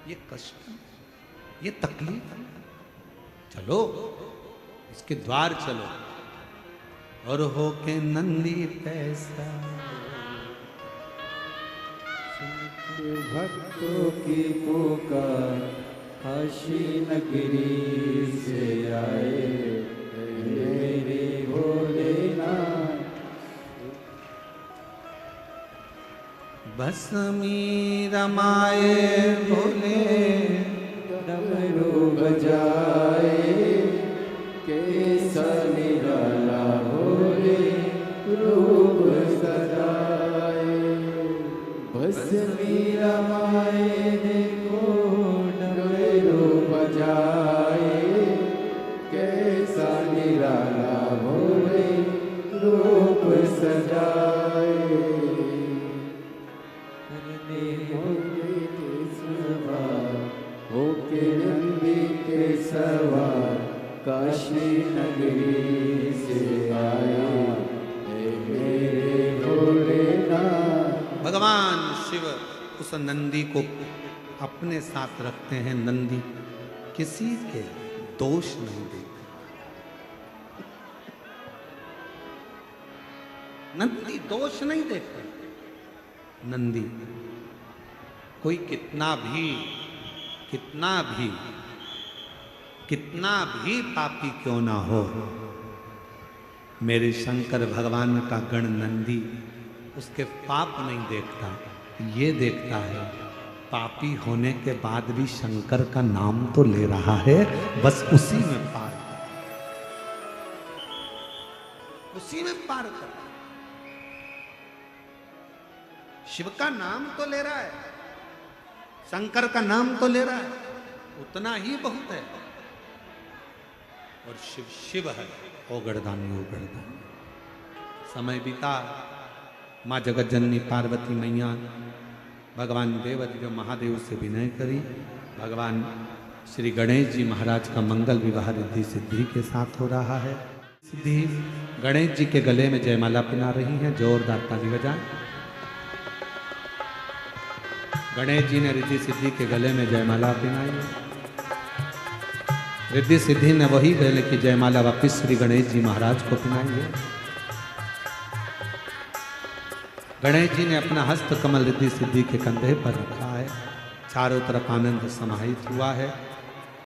ये कष्ट, ये तकलीफ, चलो इसके द्वार चलो। और हो के नंदी पैसा भक्तों की पुकार काशी नगरी से आए मेरे भोलेनाथ। भस्मी रमाए भोले डमरू बजाए कैसा निराला भोले रूप सजाए। भस्मी रमाए देखो डमरू बजाए कैसा निराला भोले रूप सजाए। होके नंदी के सवार काशी नगरी से आया मेरे भोलेनाथ। भगवान शिव उस नंदी को अपने साथ रखते हैं। नंदी किसी के दोष नहीं देखता, नंदी दोष नहीं देखते। नंदी कोई कितना भी पापी क्यों ना हो, मेरे शंकर भगवान का गण नंदी उसके पाप नहीं देखता, ये देखता है पापी होने के बाद भी शंकर का नाम तो ले रहा है, बस उसी में पार कर, उसी में पार कर। शिव का नाम तो ले रहा है, शंकर का नाम तो ले रहा है, उतना ही बहुत है। और शिव शिव है, ओ गढ़दानी, ओ गढ़दानी। समय बीता, माँ जगत जननी पार्वती मैया भगवान देवाधिदेव महादेव से विनय करी। भगवान श्री गणेश जी महाराज का मंगल विवाह रिद्धि सिद्धि के साथ हो रहा है। सिद्धि गणेश जी के गले में जयमाला पहना रही हैं, जोरदार ताली बजाएं। गणेश जी ने रिद्धि सिद्धि के गले में जयमाला पहनाई। रिद्धि सिद्धि ने वही गले की जयमाला वापिस श्री गणेश जी महाराज को पहनाई है। गणेश जी ने अपना हस्त कमल रिद्धि सिद्धि के कंधे पर रखा है। चारों तरफ आनंद समाहित हुआ है।